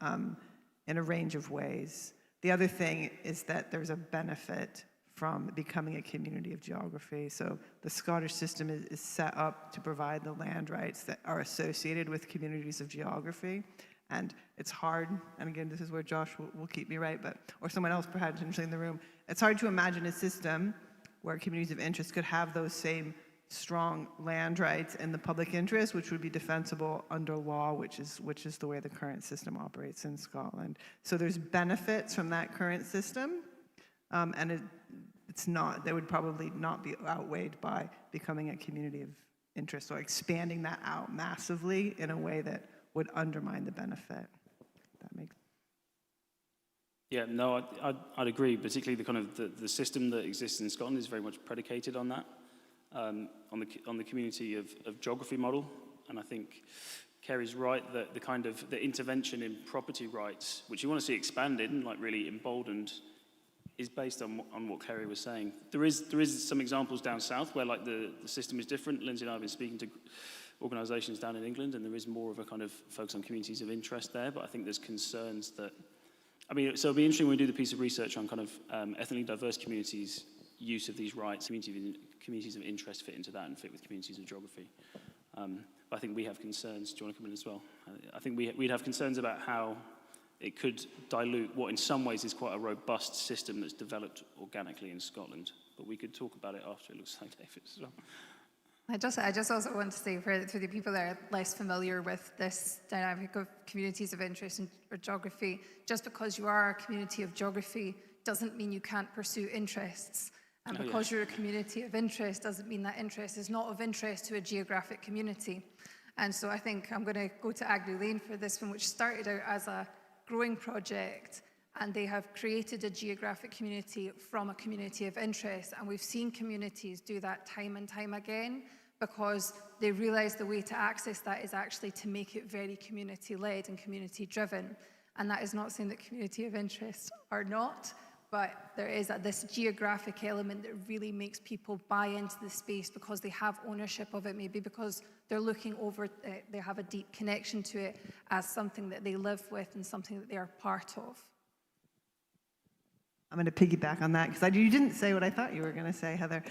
in a range of ways. The other thing is that there's a benefit from becoming a community of geography. So the Scottish system is set up to provide the land rights that are associated with communities of geography. And it's hard, and again, this is where Josh will keep me right, or someone else perhaps potentially in the room. It's hard to imagine a system where communities of interest could have those same strong land rights in the public interest, which would be defensible under law, which is the way the current system operates in Scotland. So there's benefits from that current system, and it's not, they would probably not be outweighed by becoming a community of interest or expanding that out massively in a way that would undermine the benefit. That makes. Yeah, no, I'd agree. Particularly the kind of the system that exists in Scotland is very much predicated on that, on the community of geography model. And I think Carey's right that the intervention in property rights, which you want to see expanded and like really emboldened, is based on what Carey was saying. There is some examples down south where like the system is different. Linsay and I have been speaking to organisations down in England, and there is more of a kind of focus on communities of interest there. But I think there's concerns that, I mean, so it'll be interesting when we do the piece of research on kind of ethnically diverse communities' use of these rights. Communities of interest fit into that and fit with communities of geography. But I think we have concerns. Do you want to come in as well? I think we'd have concerns about how it could dilute what in some ways is quite a robust system that's developed organically in Scotland. But we could talk about it after. It looks like David as well. I just also want to say for the people that are less familiar with this dynamic of communities of interest or geography, just because you are a community of geography doesn't mean you can't pursue interests. And because you're a community of interest doesn't mean that interest is not of interest to a geographic community. And so I think I'm going to go to Agnew Lane for this one, which started out as a growing project, and they have created a geographic community from a community of interest. And we've seen communities do that time and time again because they realise the way to access that is actually to make it very community-led and community-driven. And that is not saying that community of interest are not, but there is this geographic element that really makes people buy into the space because they have ownership of it, maybe because they're looking over, they have a deep connection to it as something that they live with and something that they are part of. I'm going to piggyback on that because you didn't say what I thought you were going to say, Heather,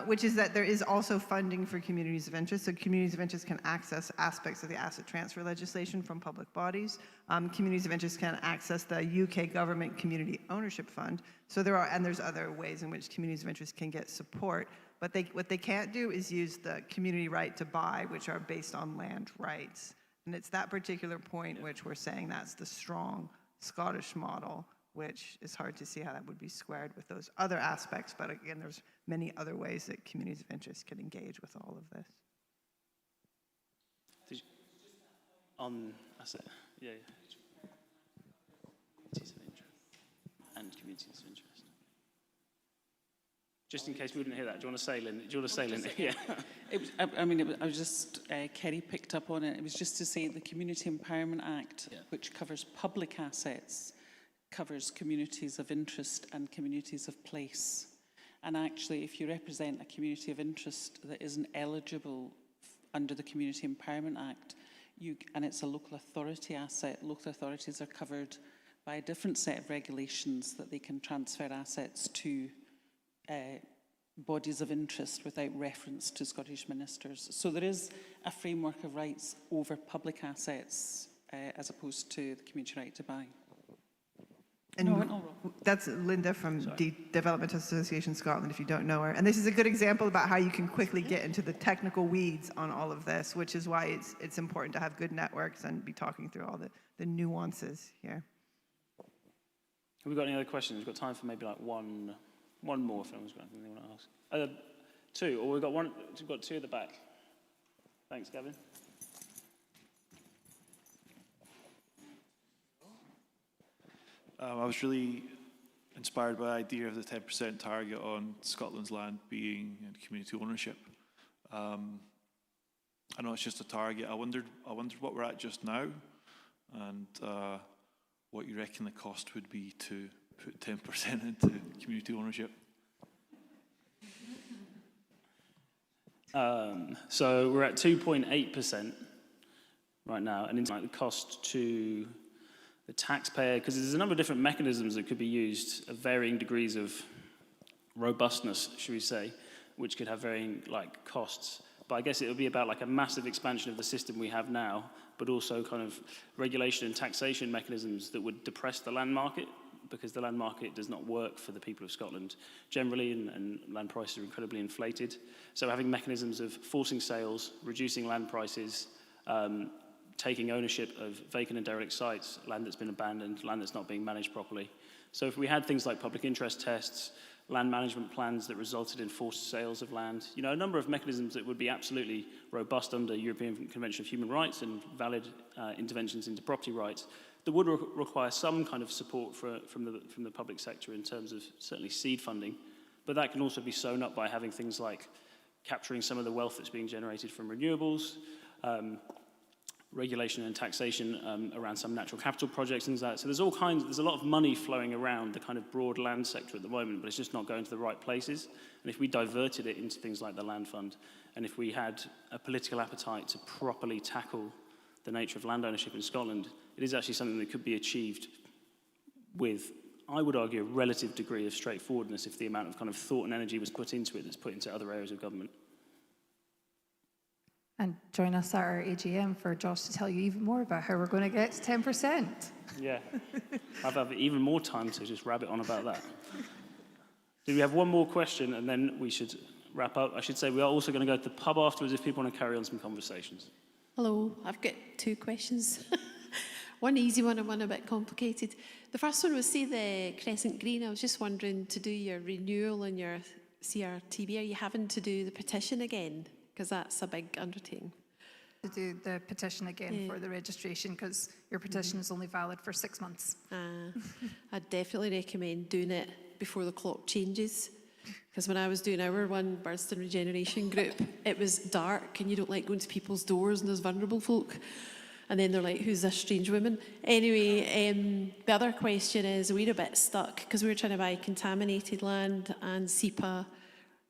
which is that there is also funding for communities of interest. So communities of interest can access aspects of the asset transfer legislation from public bodies. Communities of interest can access the UK government community ownership fund. So there's other ways in which communities of interest can get support. But what they can't do is use the community right to buy, which are based on land rights. And it's that particular point which we're saying that's the strong Scottish model, which is hard to see how that would be squared with those other aspects. But again, there's many other ways that communities of interest can engage with all of this. That's it. Yeah. Communities of interest and communities of interest. Just in case we didn't hear that, do you want to say, Lynn? Yeah. I was just, Carey picked up on it. It was just to say the Community Empowerment Act, which covers public assets, covers communities of interest and communities of place. And actually, if you represent a community of interest that isn't eligible under the Community Empowerment Act, and it's a local authority asset, local authorities are covered by a different set of regulations that they can transfer assets to bodies of interest without reference to Scottish ministers. So there is a framework of rights over public assets as opposed to the community right to buy. And that's Linda from Development Association Scotland, if you don't know her. And this is a good example about how you can quickly get into the technical weeds on all of this, which is why it's important to have good networks and be talking through all the nuances here. Have we got any other questions? We've got time for maybe like one more if anyone's got anything they want to ask. Two, or we've got two at the back. Thanks, Gavin. I was really inspired by the idea of the 10% target on Scotland's land being in community ownership. I know it's just a target. I wondered what we're at just now, and what you reckon the cost would be to put 10% into community ownership. So we're at 2.8% right now, and it's like the cost to the taxpayer, because there's a number of different mechanisms that could be used of varying degrees of robustness, should we say, which could have varying costs. But I guess it would be about like a massive expansion of the system we have now, but also kind of regulation and taxation mechanisms that would depress the land market, because the land market does not work for the people of Scotland generally, and land prices are incredibly inflated. So having mechanisms of forcing sales, reducing land prices, taking ownership of vacant and derelict sites, land that's been abandoned, land that's not being managed properly. So if we had things like public interest tests, land management plans that resulted in forced sales of land, a number of mechanisms that would be absolutely robust under European Convention of Human Rights and valid interventions into property rights, that would require some kind of support from the public sector in terms of certainly seed funding. But that can also be sewn up by having things like capturing some of the wealth that's being generated from renewables, regulation and taxation around some natural capital projects, things like that. So there's a lot of money flowing around the kind of broad land sector at the moment, but it's just not going to the right places. And if we diverted it into things like the land fund, and if we had a political appetite to properly tackle the nature of land ownership in Scotland, it is actually something that could be achieved with, I would argue, a relative degree of straightforwardness if the amount of kind of thought and energy was put into it that's put into other areas of government. And join us at our AGM for Josh to tell you even more about how we're going to get to 10%. Yeah, I've had even more time to just rabbit on about that. Do we have one more question, and then we should wrap up? I should say we are also going to go to the pub afterwards if people want to carry on some conversations. Hello, I've got two questions. One easy one and one a bit complicated. The first one was, say, the Crescent Green. I was just wondering, to do your renewal and your CRTB, are you having to do the petition again? Because that's a big undertaking. To do the petition again for the registration, because your petition is only valid for 6 months. I'd definitely recommend doing it before the clock changes. Because when I was doing our one, Burston Regeneration Group, it was dark and you don't like going to people's doors and there's vulnerable folk. And then they're like, who's this strange woman? Anyway, the other question is, we're a bit stuck because we were trying to buy contaminated land and SEPA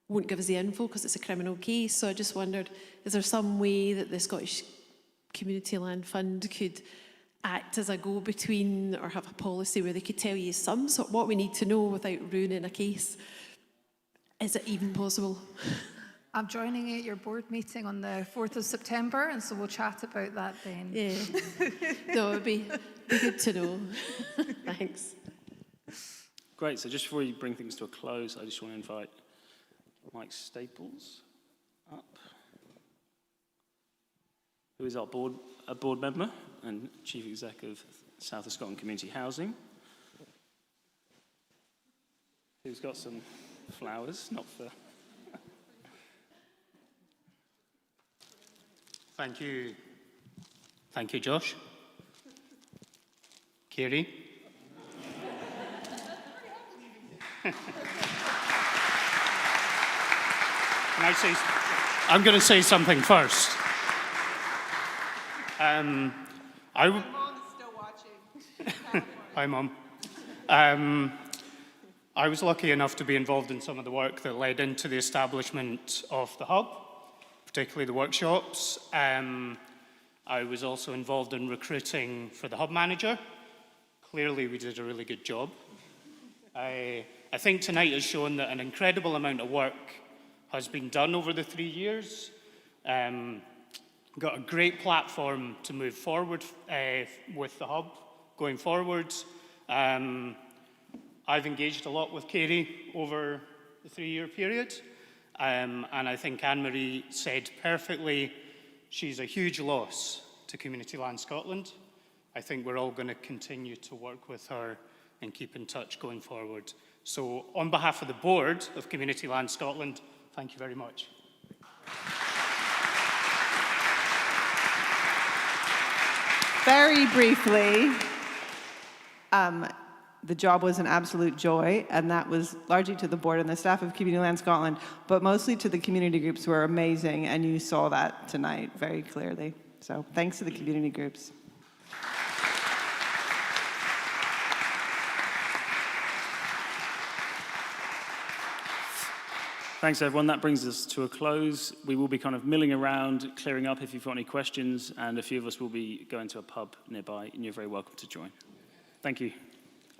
won't give us the info because it's a criminal case. So I just wondered, is there some way that the Scottish Community Land Fund could act as a go-between or have a policy where they could tell you some sort what we need to know without ruining a case? Is it even possible? I'm joining you at your board meeting on the 4th of September, and so we'll chat about that then. Yeah. No, it'd be good to know. Thanks. Great, so just before you bring things to a close, I just want to invite Mike Staples up, who is our board member and Chief Exec of South of Scotland Community Housing, who's got some flowers, not for... Thank you. Thank you, Josh. Carey. I'm going to say something first. My mom is still watching. Hi, Mum. I was lucky enough to be involved in some of the work that led into the establishment of the hub, particularly the workshops. I was also involved in recruiting for the hub manager. Clearly, we did a really good job. I think tonight has shown that an incredible amount of work has been done over the 3 years. Got a great platform to move forward with the hub going forward. I've engaged a lot with Carey over the 3-year period. And I think Anne-Marie said perfectly, she's a huge loss to Community Land Scotland. I think we're all going to continue to work with her and keep in touch going forward. So on behalf of the board of Community Land Scotland, thank you very much. Very briefly, the job was an absolute joy, and that was largely to the board and the staff of Community Land Scotland, but mostly to the community groups who are amazing, and you saw that tonight very clearly. So thanks to the community groups. Thanks, everyone. That brings us to a close. We will be kind of milling around, clearing up if you've got any questions, and a few of us will be going to a pub nearby, and you're very welcome to join. Thank you.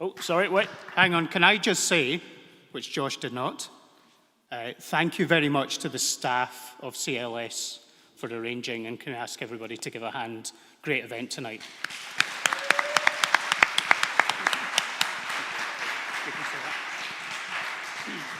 Oh, sorry, wait. Hang on, can I just say, which Josh did not, thank you very much to the staff of CLS for arranging, and can I ask everybody to give a hand? Great event tonight. You can say that.